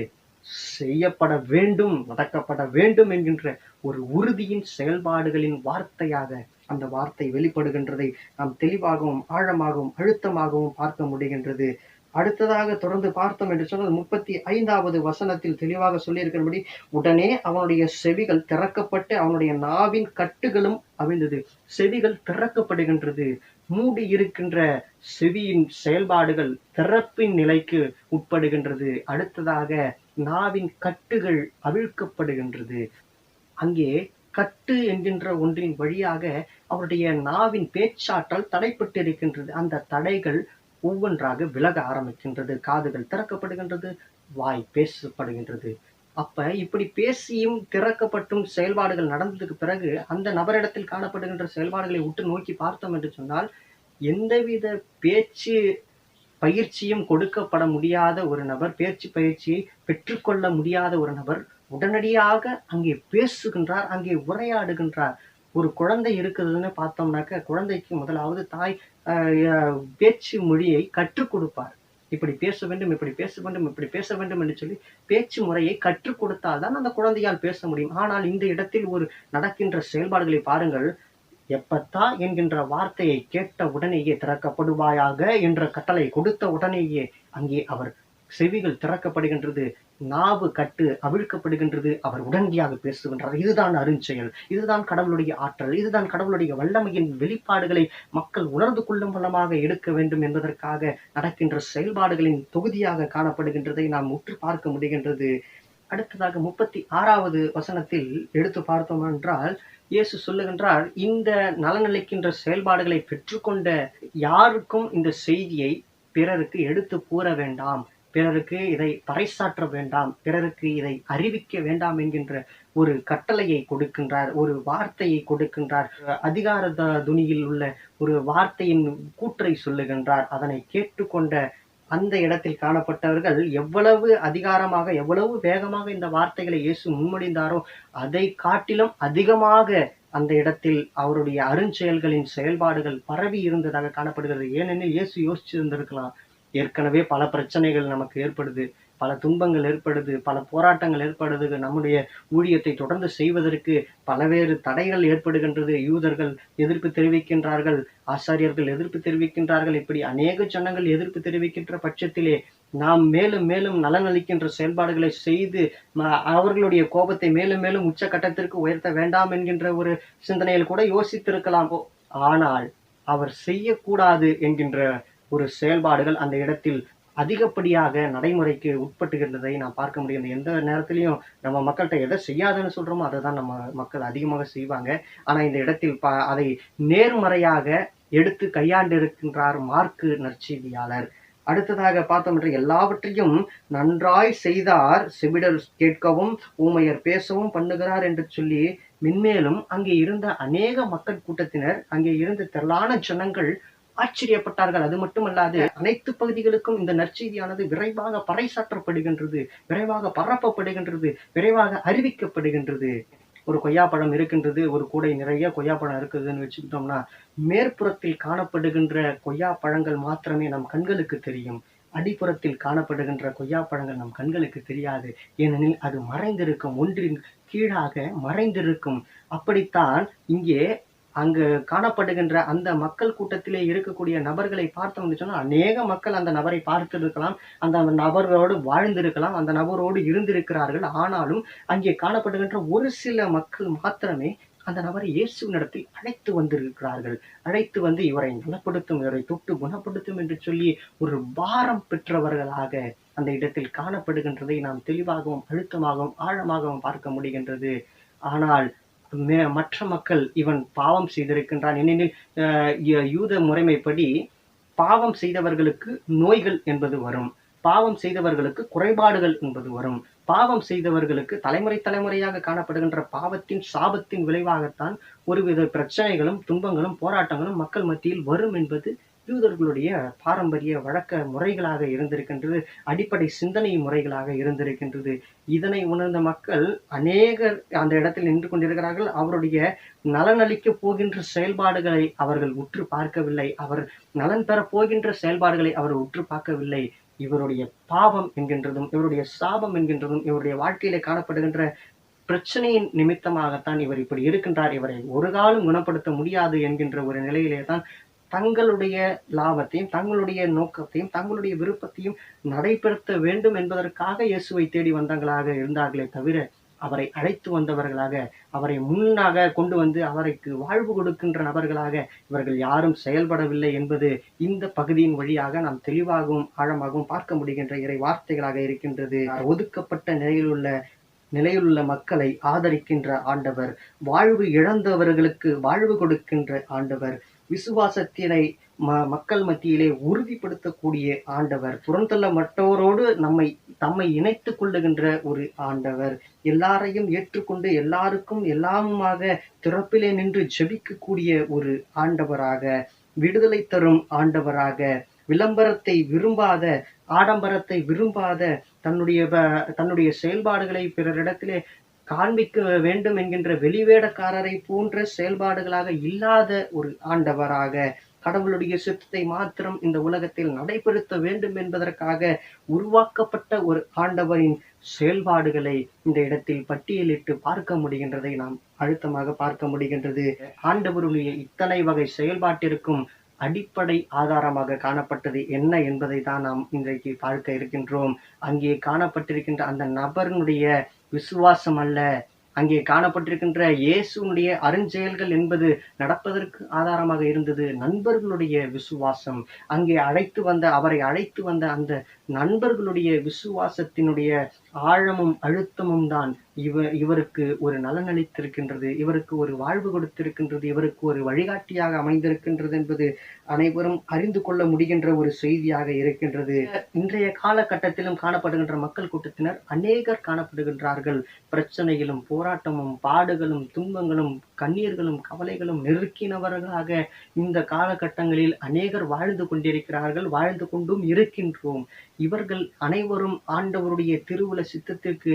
செய்யப்பட வேண்டும், நடக்கப்பட வேண்டும் என்கின்ற ஒரு உறுதியின் செயல்பாடுகளின் வார்த்தையாக அந்த வார்த்தை வெளிப்படுகின்றதை நாம் தெளிவாகவும் ஆழமாகவும் அழுத்தமாகவும் பார்க்க முடிகின்றது. அடுத்ததாக தொடர்ந்து பார்த்தோம் என்று சொன்னால் 35வது வசனத்தில் தெளிவாக சொல்லியிருக்கிறபடி, உடனே அவனுடைய செவிகள் திறக்கப்பட்டு அவனுடைய நாவின் கட்டுகளும் அவிழ்ந்தது. செவிகள் திறக்கப்படுகின்றது. மூடி இருக்கின்ற செவியின் செயல்பாடுகள் திறப்பின் நிலைக்கு உட்படுகின்றது. அடுத்ததாக நாவின் கட்டுகள் அவிழ்க்கப்படுகின்றது. அங்கே கட்டு என்கின்ற ஒன்றின் வழியாக அவருடைய நாவின் பேச்சாற்றல் தடைப்பட்டிருக்கின்றது. அந்த தடைகள் ஒவ்வொன்றாக விலக ஆரம்பிக்கின்றது. காதுகள் திறக்கப்படுகின்றது, வாய் பேசப்படுகின்றது. அப்ப இப்படி பேசியும் திறக்கப்பட்டும் செயல்பாடுகள் நடந்ததுக்கு பிறகு அந்த நபரிடத்தில் காணப்படுகின்ற செயல்பாடுகளை உற்று நோக்கி பார்த்தோம் என்று சொன்னால், எந்தவித பேச்சு பயிற்சியும் கொடுக்கப்பட முடியாத ஒரு நபர், பேச்சு பயிற்சியை பெற்றுக்கொள்ள முடியாத ஒரு நபர் உடனடியாக அங்கே பேசுகின்றார், அங்கே உரையாடுகின்றார். ஒரு குழந்தை இருக்குதுன்னு பார்த்தோம்னாக்க, குழந்தைக்கு முதலாவது தாய் பேச்சு மொழியை கற்றுக் கொடுப்பார். இப்படி பேச வேண்டும், இப்படி பேச வேண்டும், இப்படி பேச வேண்டும் என்று சொல்லி பேச்சு முறையை கற்றுக் கொடுத்தால்தான் அந்த குழந்தையால் பேச முடியும். ஆனால் இந்த இடத்தில் ஒரு நடக்கின்ற செயல்பாடுகளை பாருங்கள். எப்பத்தா என்கின்ற வார்த்தையை கேட்ட உடனேயே, திறக்கப்படுவாயாக என்ற கட்டளை கொடுத்த உடனேயே அங்கே அவர் செவிகள் திறக்கப்படுகின்றது. நாவு கட்டு அவிழ்க்கப்படுகின்றது, அவர் உடனடியாக பேசுகின்றார். இதுதான் அருஞ்செயல், இதுதான் கடவுளுடைய ஆற்றல், இதுதான் கடவுளுடைய வல்லமையின் வெளிப்பாடுகளை மக்கள் உணர்ந்து கொள்ளும் வண்ணமாக எடுக்க வேண்டும் என்பதற்காக நடக்கின்ற செயல்பாடுகளின் தொகுதியாக காணப்படுகின்றதை நாம் உற்று பார்க்க முடிகின்றது. அடுத்ததாக 36வது வசனத்தில் எடுத்து பார்த்தோம் என்றால், இயேசு சொல்லுகின்றார், இந்த நலனளிக்கின்ற செயல்பாடுகளை பெற்றுக்கொண்ட யாருக்கும் இந்த செய்தியை பிறருக்கு எடுத்து கூற வேண்டாம், பிறருக்கு இதை பறைசாற்ற வேண்டாம், பிறருக்கு இதை அறிவிக்க வேண்டாம் என்கின்ற ஒரு கட்டளையை கொடுக்கின்றார், ஒரு வார்த்தையை கொடுக்கின்றார். அதிகார துணியில் உள்ள ஒரு வார்த்தையின் கூற்றை சொல்லுகின்றார். அதனை கேட்டுக்கொண்ட அந்த இடத்தில் காணப்பட்டவர்கள் எவ்வளவு அதிகாரமாக, எவ்வளவு வேகமாக இந்த வார்த்தைகளை இயேசு முன்மொழிந்தாரோ அதை காட்டிலும் அதிகமாக அந்த இடத்தில் அவருடைய அருஞ்செயல்களின் செயல்பாடுகள் பரவி இருந்ததாக காணப்படுகிறது. ஏனெனில் இயேசு யோசிச்சிருந்திருக்கலாம், ஏற்கனவே பல பிரச்சனைகள் நமக்கு ஏற்படுது, பல துன்பங்கள் ஏற்படுது, பல போராட்டங்கள் ஏற்படுது, நம்முடைய ஊழியத்தை தொடர்ந்து செய்வதற்கு பல்வேறு தடைகள் ஏற்படுகின்றது, யூதர்கள் எதிர்ப்பு தெரிவிக்கின்றார்கள், ஆசாரியர்கள் எதிர்ப்பு தெரிவிக்கின்றார்கள், இப்படி அநேக ஜனங்கள் எதிர்ப்பு தெரிவிக்கின்ற பட்சத்திலே நாம் மேலும் மேலும் நலனளிக்கின்ற செயல்பாடுகளை செய்து அவர்களுடைய கோபத்தை மேலும் மேலும் உச்சகட்டத்திற்கு உயர்த்த வேண்டாம் என்கின்ற ஒரு சிந்தனையில் கூட யோசித்திருக்கலாம். ஆனால் அவர் செய்யக்கூடாது என்கின்ற ஒரு செயல்பாடுகள் அந்த இடத்தில் அதிகப்படியாக நடைமுறைக்கு உட்பட்டுகின்றதை நாம் பார்க்க முடியும். எந்த நேரத்திலையும் நம்ம மக்கள்கிட்ட எதை செய்யாதுன்னு சொல்றோமோ அதை தான் நம்ம மக்கள் அதிகமாக செய்வாங்க. ஆனா இந்த இடத்தில் அதை நேர்மறையாக எடுத்து கையாண்டிருக்கின்றார் மார்க்கு நற்செய்தியாளர். அடுத்ததாக பார்த்தோம் என்று, எல்லாவற்றையும் நன்றாய் செய்தார், செவிடர் கேட்கவும் ஊமையர் பேசவும் பண்ணுகிறார் என்று சொல்லி மென்மேலும் அங்கே இருந்த அநேக மக்கள் கூட்டத்தினர், அங்கே இருந்த திரளான ஜனங்கள் ஆச்சரியப்பட்டார்கள். அது மட்டுமல்லாது அனைத்து பகுதிகளுக்கும் இந்த நற்செய்தியானது விரைவாக பறைசாற்றப்படுகின்றது, விரைவாக பரப்பப்படுகின்றது, விரைவாக அறிவிக்கப்படுகின்றது. ஒரு கொய்யாப்பழம் இருக்கின்றது, ஒரு கூடை நிறைய கொய்யாப்பழம் இருக்குதுன்னு வச்சுக்கிட்டோம்னா, மேற்புறத்தில் காணப்படுகின்ற கொய்யாப்பழங்கள் மாத்திரமே நம் கண்களுக்கு தெரியும், அடிப்புறத்தில் காணப்படுகின்ற கொய்யாப்பழங்கள் நம் கண்களுக்கு தெரியாது. ஏனெனில் அது மறைந்திருக்கும், ஒன்றின் கீழாக மறைந்திருக்கும். அப்படித்தான் இங்கே அங்கு காணப்படுகின்ற அந்த மக்கள் கூட்டத்திலே இருக்கக்கூடிய நபர்களை பார்த்தோம்னு சொன்னா, அநேக மக்கள் அந்த நபரை பார்த்திருக்கலாம், அந்த நபரோடு வாழ்ந்திருக்கலாம், அந்த நபரோடு இருந்திருக்கிறார்கள். ஆனாலும் அங்கே காணப்படுகின்ற ஒரு சில மக்கள் மாத்திரமே அந்த நபரை இயேசுவினிடத்தில் அழைத்து வந்திருக்கிறார்கள். அழைத்து வந்து இவரை நலப்படுத்தும், இவரை தொட்டு குணப்படுத்தும் என்று சொல்லி ஒரு பாரம் பெற்றவர்களாக அந்த இடத்தில் காணப்படுகின்றதை நாம் தெளிவாகவும் அழுத்தமாகவும் ஆழமாகவும் பார்க்க முடிகின்றது. ஆனால் மற்ற மக்கள், இவன் பாவம் செய்திருக்கின்றான், ஏனெனில் யூத முறைமைப்படி பாவம் செய்தவர்களுக்கு நோய்கள் என்பது வரும், பாவம் செய்தவர்களுக்கு குறைபாடுகள் என்பது வரும், பாவம் செய்தவர்களுக்கு தலைமுறை தலைமுறையாக காணப்படுகின்ற பாவத்தின் சாபத்தின் விளைவாகத்தான் ஒருவித பிரச்சனைகளும் துன்பங்களும் போராட்டங்களும் மக்கள் மத்தியில் வரும் என்பது யூதர்களுடைய பாரம்பரிய வழக்க முறைகளாக இருந்திருக்கின்றது, அடிப்படை சிந்தனை முறைகளாக இருந்திருக்கின்றது. இதனை உணர்ந்த மக்கள் அநேகர் அந்த இடத்தில் நின்று கொண்டிருக்கிறார்கள். அவருடைய நலனளிக்க போகின்ற செயல்பாடுகளை அவர்கள் உற்று பார்க்கவில்லை, அவர் நலன் பெற போகின்ற செயல்பாடுகளை அவர் உற்று பார்க்கவில்லை. இவருடைய பாவம் என்கின்றதும் இவருடைய சாபம் என்கின்றதும் இவருடைய வாழ்க்கையிலே காணப்படுகின்ற பிரச்சனையின் நிமித்தமாகத்தான் இவர் இப்படி இருக்கின்றார், இவரை ஒரு காலம் குணப்படுத்த முடியாது என்கின்ற ஒரு நிலையிலே தான் தங்களுடைய லாபத்தையும் தங்களுடைய நோக்கத்தையும் தங்களுடைய விருப்பத்தையும் நடைபெறுத்த வேண்டும் என்பதற்காக இயேசுவை தேடி வந்தவர்களாக இருந்தார்களே தவிர, அவரை அழைத்து வந்தவர்களாக, அவரை முன்னாக கொண்டு வந்து அவருக்கு வாழ்வு கொடுக்கின்ற நபர்களாக இவர்கள் யாரும் செயல்படவில்லை என்பது இந்த பகுதியின் வழியாக நாம் தெளிவாகவும் ஆழமாகவும் பார்க்க முடிகின்ற இறை வார்த்தைகளாக இருக்கின்றது. ஒதுக்கப்பட்ட நிலையிலுள்ள மக்களை ஆதரிக்கின்ற ஆண்டவர், வாழ்வு இழந்தவர்களுக்கு வாழ்வு கொடுக்கின்ற ஆண்டவர், விசுவாசத்தினை மக்கள் மத்தியிலே உறுதிப்படுத்தக்கூடிய ஆண்டவர், புறந்தள்ளப்பட்டோரோடு தம்மை இணைத்துக் கொள்ளுகின்ற ஒரு ஆண்டவர், எல்லாரையும் ஏற்றுக்கொண்டு எல்லாருக்கும் எல்லாமுமாக திறப்பிலே நின்று ஜெபிக்கக்கூடிய ஒரு ஆண்டவராக, விடுதலை தரும் ஆண்டவராக, விளம்பரத்தை விரும்பாத, ஆடம்பரத்தை விரும்பாத, தன்னுடைய செயல்பாடுகளை பிறரிடத்திலே காண்பிக்க வேண்டும் என்கின்ற வெளிவேடக்காரரை போன்ற செயல்பாடுகளாக இல்லாத ஒரு ஆண்டவராக, கடவுளுடைய சித்தத்தை மாத்திரம் இந்த உலகத்தில் நடைபெறுத்த வேண்டும் என்பதற்காக உருவாக்கப்பட்ட ஒரு ஆண்டவரின் செயல்பாடுகளை இந்த இடத்தில் பட்டியலிட்டு பார்க்க முடிகின்றதை நாம் அழுத்தமாக பார்க்க முடிகின்றது. ஆண்டவருடைய இத்தனை வகை செயல்பாட்டிற்கும் அடிப்படை ஆதாரமாக காணப்பட்டது என்ன என்பதை தான் நாம் இன்றைக்கு பார்க்க இருக்கின்றோம். அங்கே காணப்பட்டிருக்கின்ற அந்த நபரினுடைய விசுவாசம் அல்ல, அங்கே காணப்பட்டிருக்கின்ற இயேசுனுடைய அருஞ்செயல்கள் என்பது நடப்பதற்கு ஆதாரமாக இருந்தது நண்பர்களுடைய விசுவாசம். அங்கே அவரை அழைத்து வந்த அந்த நண்பர்களுடைய விசுவாசத்தினுடைய ஆழமும் அழுத்தமும் தான் இவருக்கு ஒரு நலன் அளித்திருக்கின்றது, இவருக்கு ஒரு வாழ்வு கொடுத்திருக்கின்றது, இவருக்கு ஒரு வழிகாட்டியாக அமைந்திருக்கின்றது என்பது அனைவரும் அறிந்து கொள்ள முடிகின்ற ஒரு செய்தியாக இருக்கின்றது. இன்றைய காலகட்டத்திலும் காணப்படுகின்ற மக்கள் கூட்டத்தினர் அநேகர் காணப்படுகின்றார்கள். பிரச்சனைகளும் போராட்டமும் பாடுகளும் துன்பங்களும் கண்ணீர்களும் கவலைகளும் நெருக்கினவர்களாக இந்த காலகட்டங்களில் அநேகர் வாழ்ந்து கொண்டிருக்கிறார்கள், வாழ்ந்து கொண்டும் இருக்கின்றோம். இவர்கள் அனைவரும் ஆண்டவருடைய திருவுள சித்தத்திற்கு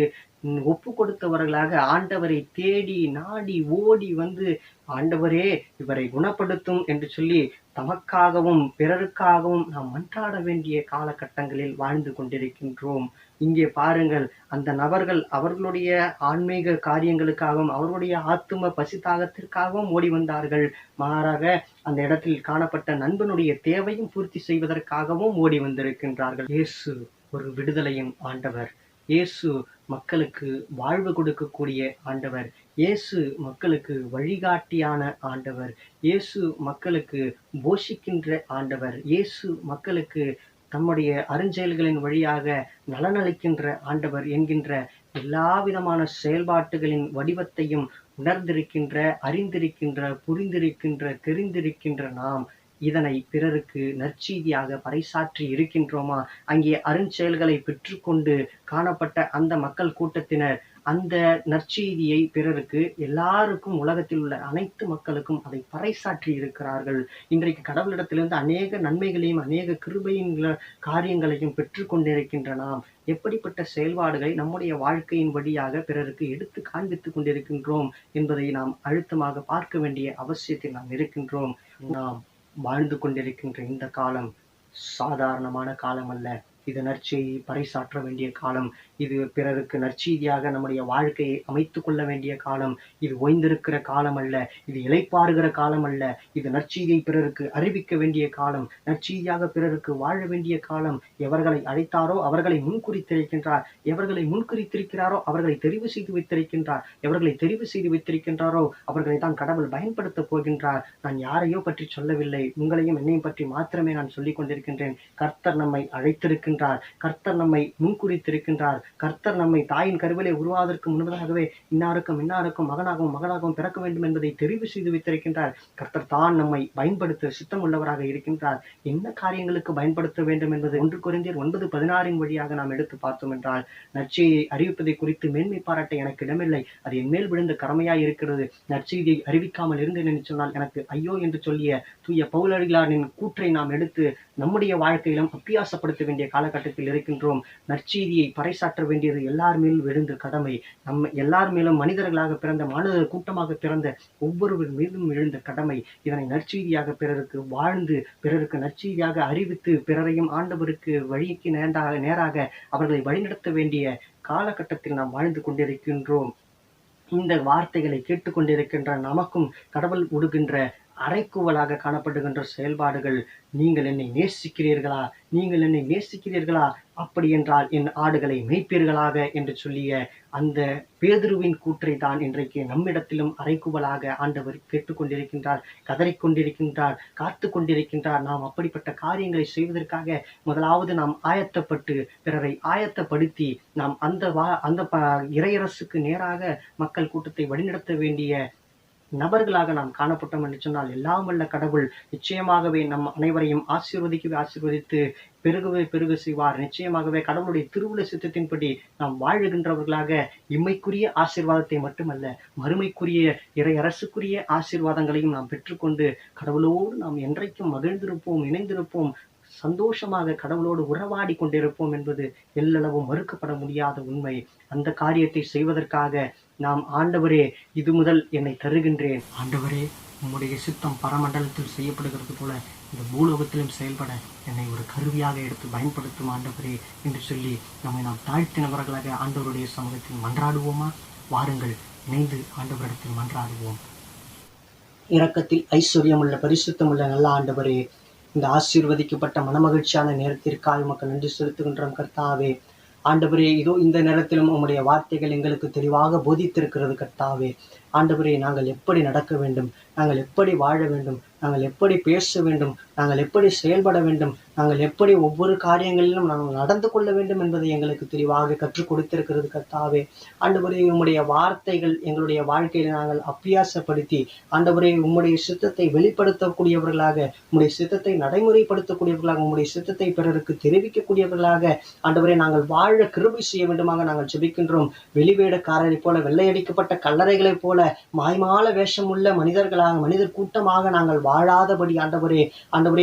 ஒப்பு கொடுத்தவர்களாக ஆண்டவரை தேடி நாடி ஓடி வந்து, ஆண்டவரே இவரை குணப்படுத்தும் என்று சொல்லி தமக்காகவும் பிறருக்காகவும் நாம் மன்றாட வேண்டிய காலகட்டங்களில் வாழ்ந்து கொண்டிருக்கின்றோம். இங்கே பாருங்கள், அந்த நபர்கள் அவர்களுடைய ஆன்மீக காரியங்களுக்காகவும் அவர்களுடைய ஆத்தும பசிதாகத்திற்காகவும் ஓடி வந்தார்கள். மாறாக அந்த இடத்தில் காணப்பட்ட நண்பனுடைய தேவையும் பூர்த்தி செய்வதற்காகவும் ஓடி வந்திருக்கின்றார்கள். இயேசு ஒரு விடுதலையின் ஆண்டவர். இயேசு மக்களுக்கு வாழ்வு கொடுக்கக்கூடிய ஆண்டவர். இயேசு மக்களுக்கு வழிகாட்டியான ஆண்டவர். இயேசு மக்களுக்கு போஷிக்கின்ற ஆண்டவர். இயேசு மக்களுக்கு தம்முடைய அருஞ்செயல்களின் வழியாக நலனளிக்கின்ற ஆண்டவர் என்கின்ற எல்லா விதமான செயல்பாட்டுகளின் வடிவத்தையும் உணர்ந்திருக்கின்ற, அறிந்திருக்கின்ற, புரிந்திருக்கின்ற, தெரிந்திருக்கின்ற நாம் இதனை பிறருக்கு நற்செய்தியாக பறைசாற்றி இருக்கின்றோமா? அங்கே அருஞ்செயல்களை பெற்றுக்கொண்டு காணப்பட்ட அந்த மக்கள் கூட்டத்தினர் அந்த நற்செய்தியை பிறருக்கு, எல்லாருக்கும், உலகத்தில் உள்ள அனைத்து மக்களுக்கும் அதை பறைசாற்றி இருக்கிறார்கள். இன்றைக்கு கடவுளிடத்திலிருந்து அநேக நன்மைகளையும் அநேக கிருபையின் காரியங்களையும் பெற்று கொண்டிருக்கின்ற நாம் எப்படிப்பட்ட செயல்பாடுகளை நம்முடைய வாழ்க்கையின் வழியாக பிறருக்கு எடுத்து காண்பித்துக் கொண்டிருக்கின்றோம் என்பதை நாம் அழுத்தமாக பார்க்க வேண்டிய அவசியத்தில் நாம் இருக்கின்றோம். நாம் வாழ்ந்து கொண்டிருக்கின்ற இந்த காலம் சாதாரணமான காலம் அல்ல. இது நற்செய்தி பறைசாற்ற வேண்டிய காலம். இது பிறருக்கு நற்செய்தியாக நம்முடைய வாழ்க்கையை அமைத்துக் கொள்ள வேண்டிய காலம். இது ஓய்ந்திருக்கிற காலம் அல்ல, இது இளைப்பாறுகிற காலம் அல்ல. இது நற்செய்தியை பிறருக்கு அறிவிக்க வேண்டிய காலம், நற்செய்தியாக பிறருக்கு வாழ வேண்டிய காலம். எவர்களை அழைத்தாரோ அவர்களை முன்குறித்திருக்கின்றார், எவர்களை முன்குறித்திருக்கிறாரோ அவர்களை தெரிவு செய்து வைத்திருக்கின்றார், எவர்களை தெரிவு செய்து வைத்திருக்கின்றாரோ அவர்களை தான் கடவுள் பயன்படுத்த போகின்றார். நான் யாரையோ பற்றி சொல்லவில்லை, உங்களையும் என்னையும் பற்றி மாத்திரமே நான் சொல்லிக் கொண்டிருக்கின்றேன். கர்த்தர் நம்மை அழைத்திருக்கின்றார், கர்த்தர் நம்மை முன்குறித்திருக்கின்றார். கர்த்தர் நம்மை தாயின் கருவிலே உருவாவதற்கு முன்பதாகவே இன்னாருக்கும் மகனாகவும் பிறக்க வேண்டும் என்பதை தெரிவு செய்து வைத்திருக்கின்றார். கர்த்தர் தான் நம்மை பயன்படுத்த சித்தம் உள்ளவராக இருக்கின்றார். என்ன காரியங்களுக்கு பயன்படுத்த வேண்டும் என்பது 1 கொரிந்தியர் 9:16 வழியாக நாம் எடுத்து பார்த்தோம் என்றால், நற்செய்தியை அறிவிப்பதை குறித்து மேன்மை பாராட்ட எனக்கு இடமில்லை, அது என் மேல் விழுந்த கடமையாய் இருக்கிறது. நற்செய்தியை அறிவிக்காமல் இருந்தேன் என்று சொன்னால் எனக்கு ஐயோ என்று சொல்லிய தூய பவுலடிகளாரின் கூற்றை நாம் எடுத்து நம்முடைய வாழ்க்கையிலும் அப்பியாசப்படுத்த வேண்டிய காலகட்டத்தில் இருக்கின்றோம். நற்செய்தியை பறைசாற்ற வேண்டியது எல்லார் மேலும் விழுந்த கடமை. நம்ம எல்லார் மேலும் மனிதர்களாக பிறந்த மானுட கூட்டமாக பிறந்த ஒவ்வொருவர் மீதும் விழுந்த கடமை. இதனை நற்செய்தியாக பிறருக்கு வாழ்ந்து, பிறருக்கு நற்செய்தியாக அறிவித்து, பிறரையும் ஆண்டவருக்கு வழிக்கு நேராக அவர்களை வழிநடத்த வேண்டிய காலகட்டத்தில் நாம் வாழ்ந்து கொண்டிருக்கின்றோம். இந்த வார்த்தைகளை கேட்டுக்கொண்டிருக்கின்ற நமக்கும் கடவுள் விடுகின்ற அறைக்கூவலாக காணப்படுகின்ற செயல்பாடுகள், நீங்கள் என்னை நேசிக்கிறீர்களா, நீங்கள் என்னை நேசிக்கிறீர்களா, அப்படி என்றால் என் ஆடுகளை மேய்ப்பீர்களாக என்று சொல்லிய அந்த பேதுருவின் கூற்றை தான் இன்றைக்கு நம்மிடத்திலும் அறைக்கூவலாக ஆண்டவர் கேட்டுக்கொண்டிருக்கின்றார், கதறிக்கொண்டிருக்கின்றார், காத்து கொண்டிருக்கின்றார். நாம் அப்படிப்பட்ட காரியங்களை செய்வதற்காக முதலாவது நாம் ஆயத்தப்பட்டு, பிறரை ஆயத்தப்படுத்தி, நாம் அந்த இறையரசுக்கு நேராக மக்கள் கூட்டத்தை வழிநடத்த வேண்டிய நபர்களாக நாம் காணப்பட்டோம் என்று சொன்னால், எல்லாம் வல்ல கடவுள் நிச்சயமாகவே நம் அனைவரையும் ஆசீர்வதித்து பெருக செய்வார். நிச்சயமாகவே கடவுளுடைய திருவுள சித்தத்தின்படி நாம் வாழுகின்றவர்களாக இம்மைக்குரிய ஆசீர்வாதத்தை மட்டுமல்ல, மறுமைக்குரிய இறையரசுக்குரிய ஆசீர்வாதங்களையும் நாம் பெற்றுக்கொண்டு கடவுளோடு நாம் என்றைக்கும் மகிழ்ந்திருப்போம், இணைந்திருப்போம், சந்தோஷமாக கடவுளோடு உறவாடி கொண்டிருப்போம் என்பது எல்லளவும் மறுக்கப்பட முடியாத உண்மை. அந்த காரியத்தை செய்வதற்காக நாம், ஆண்டவரே இது முதல் என்னை தருகின்றேன், ஆண்டவரே உம்முடைய சித்தம் பரமண்டலத்தில் செய்யப்படுகிறது போல இந்த பூலோகத்திலும் செயல்பட என்னை ஒரு கருவியாக எடுத்து பயன்படுத்தும் ஆண்டவரே என்று சொல்லி நாம் தாழ்த்தினவர்களாக ஆண்டவருடைய சமூகத்தில் மன்றாடுவோமா? வாருங்கள், இணைந்து ஆண்டவரிடத்தில் மன்றாடுவோம். இரக்கத்தில் ஐஸ்வர்யமுள்ள பரிசுத்தமுள்ள நல்ல ஆண்டவரே, இந்த ஆசீர்வதிக்கப்பட்ட மனமகிழ்ச்சியான நேரத்திற்காக உமக்கு நன்றி செலுத்துகின்றோம் கர்த்தாவே. ஆண்டவரே, இதோ இந்த நேரத்திலும் உம்முடைய வார்த்தைகள் எங்களுக்கு தெளிவாக போதித்திருக்கிறது கர்த்தாவே. ஆண்டவரே, நாங்கள் எப்படி நடக்க வேண்டும், நாங்கள் எப்படி வாழ வேண்டும், நாங்கள் எப்படி பேச வேண்டும், நாங்கள் எப்படி செயல்பட வேண்டும், நாங்கள் எப்படி ஒவ்வொரு காரியங்களிலும் நாங்கள் நடந்து கொள்ள வேண்டும் என்பதை எங்களுக்கு தெளிவாக கற்றுக் கொடுத்திருக்கிறது கர்த்தாவே. ஆண்டவரே, உம்முடைய வார்த்தைகள் எங்களுடைய வாழ்க்கையில் நாங்கள் அபியாசப்படுத்தி ஆண்டவரே உம்முடைய சித்தத்தை வெளிப்படுத்தக்கூடியவர்களாக, உம்முடைய சித்தத்தை நடைமுறைப்படுத்தக்கூடியவர்களாக, உம்முடைய சித்தத்தை பிறருக்கு தெரிவிக்கக்கூடியவர்களாக ஆண்டவரே நாங்கள் வாழ கிருபை செய்ய வேண்டுமாக நாங்கள் ஜெபிக்கின்றோம். வெளிவேடக்காரரை போல, வெள்ளையடிக்கப்பட்ட கல்லறைகளைப் போல மாய்மால வேஷம் உள்ள மனிதர்களாக, மனிதர் கூட்டமாக நாங்கள் வாழாதபடி ஆண்டவரே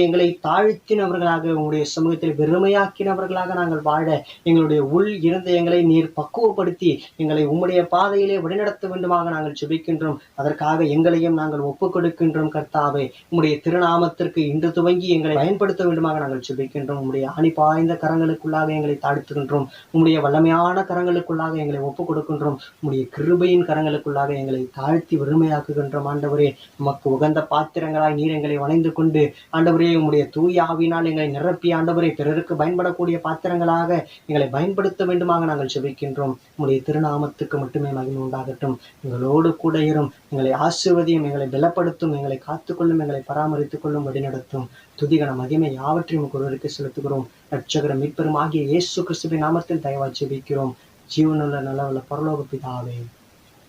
எங்களை தாழ்த்தினவர்களாக, உங்களுடைய சமூகத்தில் வெறுமையாக்கினவர்களாக நாங்கள் வாழ எங்களுடைய உள் இருதயங்களை நீர் பக்குவப்படுத்தி எங்களை உம்முடைய பாதையிலே வழிநடத்த வேண்டுமாக நாங்கள் ஜெபிக்கின்றோம். அதற்காக எங்களையும் நாங்கள் ஒப்புக் கொடுக்கின்றோம் கர்த்தாவே. உம்முடைய திருநாமத்திற்கு இன்று துவங்கி எங்களை பயன்படுத்த வேண்டுமாக நாங்கள் ஜெபிக்கின்றோம். உம்முடைய ஆணி பாய்ந்த கரங்களுக்குள்ளாக எங்களை தாழ்த்துகின்றோம். உம்முடைய வல்லமையான கரங்களுக்குள்ளாக எங்களை ஒப்புக் கொடுக்கின்றோம். உம்முடைய கிருபையின் கரங்களுக்குள்ளாக எங்களை தாழ்த்தி வெறுமையாக்குகின்றோம். ஆண்டவரே, உமக்கு உகந்த பாத்திரங்களாய் நீர் எங்களை வணைந்து கொண்டு ஆண்டவரே உம்முடைய தூய ஆவியினால் எங்களை நிரப்பி ஆண்டவரே பிறருக்கு பயன்படக்கூடிய பாத்திரங்களாக எங்களை பயன்படுத்த வேண்டுமாக நாங்கள் ஜெபிக்கின்றோம். உம்முடைய திருநாமத்துக்கு மட்டுமே மகிமை உண்டாகட்டும். எங்களோடு கூட இரும், எங்களை ஆசீர்வதியும், எங்களை பலப்படுத்தும், எங்களை காத்துக்கொள்ளும், எங்களை பராமரித்துக் கொள்ளும், வழிநடத்தும். துதிகன மகிமை யாவற்றையும் ஒருவருக்கு செலுத்துகிறோம். ரட்சகர மீட்பெரும் ஆகிய இயேசு கிறிஸ்துவின் நாமத்தில் தயவாய் ஜெபிக்கிறோம். ஜீவனுள்ள நல்ல பரலோக பிதாவே,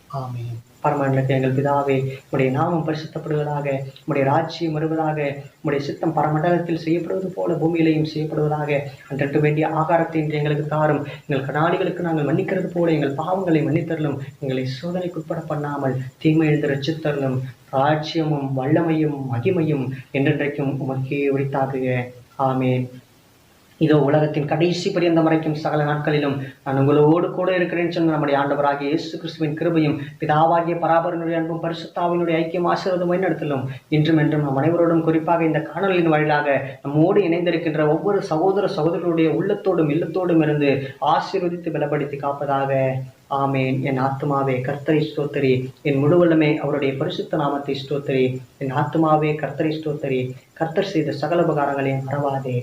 ஆமென். பரமண்டலத்தில் எங்கள் பிதாவே, உடைய நாமம் பரிசுத்தப்படுவதாக, உடைய ராஜ்யம் வருவதாக, உடைய சித்தம் பரமண்டலத்தில் செய்யப்படுவது போல பூமியிலையும் செய்யப்படுவதாக. அன்றட்டு வேண்டிய ஆகாரத்தை இன்று எங்களுக்கு தாரும். எங்கள் கடனாளிகளுக்கு நாங்கள் மன்னிக்கிறது போல எங்கள் பாவங்களை மன்னித்தரலும். எங்களை சோதனைக்குட்பட பண்ணாமல் தீமையிலிருந்து ரட்சித்தரலும். ராஜ்யமும் வல்லமையும் மகிமையும் என்றென்றைக்கும் உமக்கே உரித்தாகுக. ஆமென். இதோ உலகத்தின் கடைசி பரியந்தம் வரைக்கும் சகல நாட்களிலும் நான் உங்களோடு கூட இருக்கிறேன்னு சொன்ன நம்முடைய ஆண்டவராகிய இயேசு கிறிஸ்துவின் கிருபையும் பிதாவாகிய பராபரனுடைய அன்பும் பரிசுத்தாவினுடைய ஐக்கியம் ஆசீர்வாதம் வழிநடத்தலும் இன்றும் என்றும் நம் அனைவரோடும், குறிப்பாக இந்த காணொலியின் வழியாக நம்மோடு இணைந்திருக்கின்ற ஒவ்வொரு சகோதர சகோதரர்களுடைய உள்ளத்தோடும் இல்லத்தோடும் இருந்து ஆசீர்வதித்து பலப்படுத்தி காப்பதாக. ஆமேன். என் ஆத்துமாவே கர்த்தரை ஸ்தோத்திரி, என் முழுவல்லமே அவருடைய பரிசுத்த நாமத்தை ஸ்தோத்திரி. என் ஆத்துமாவே கர்த்தரை ஸ்தோத்திரி, கர்த்தர் செய்த சகல உபகாரங்களையும் மறவாதே.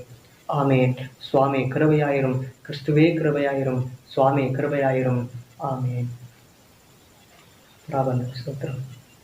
ஆமேன். சுவாமி கிருபையாயிரும், கிறிஸ்துவே கிருபையாயிரும், சுவாமி கிருபையாயிரும். ஆமேன். ஸ்தோத்திரம்.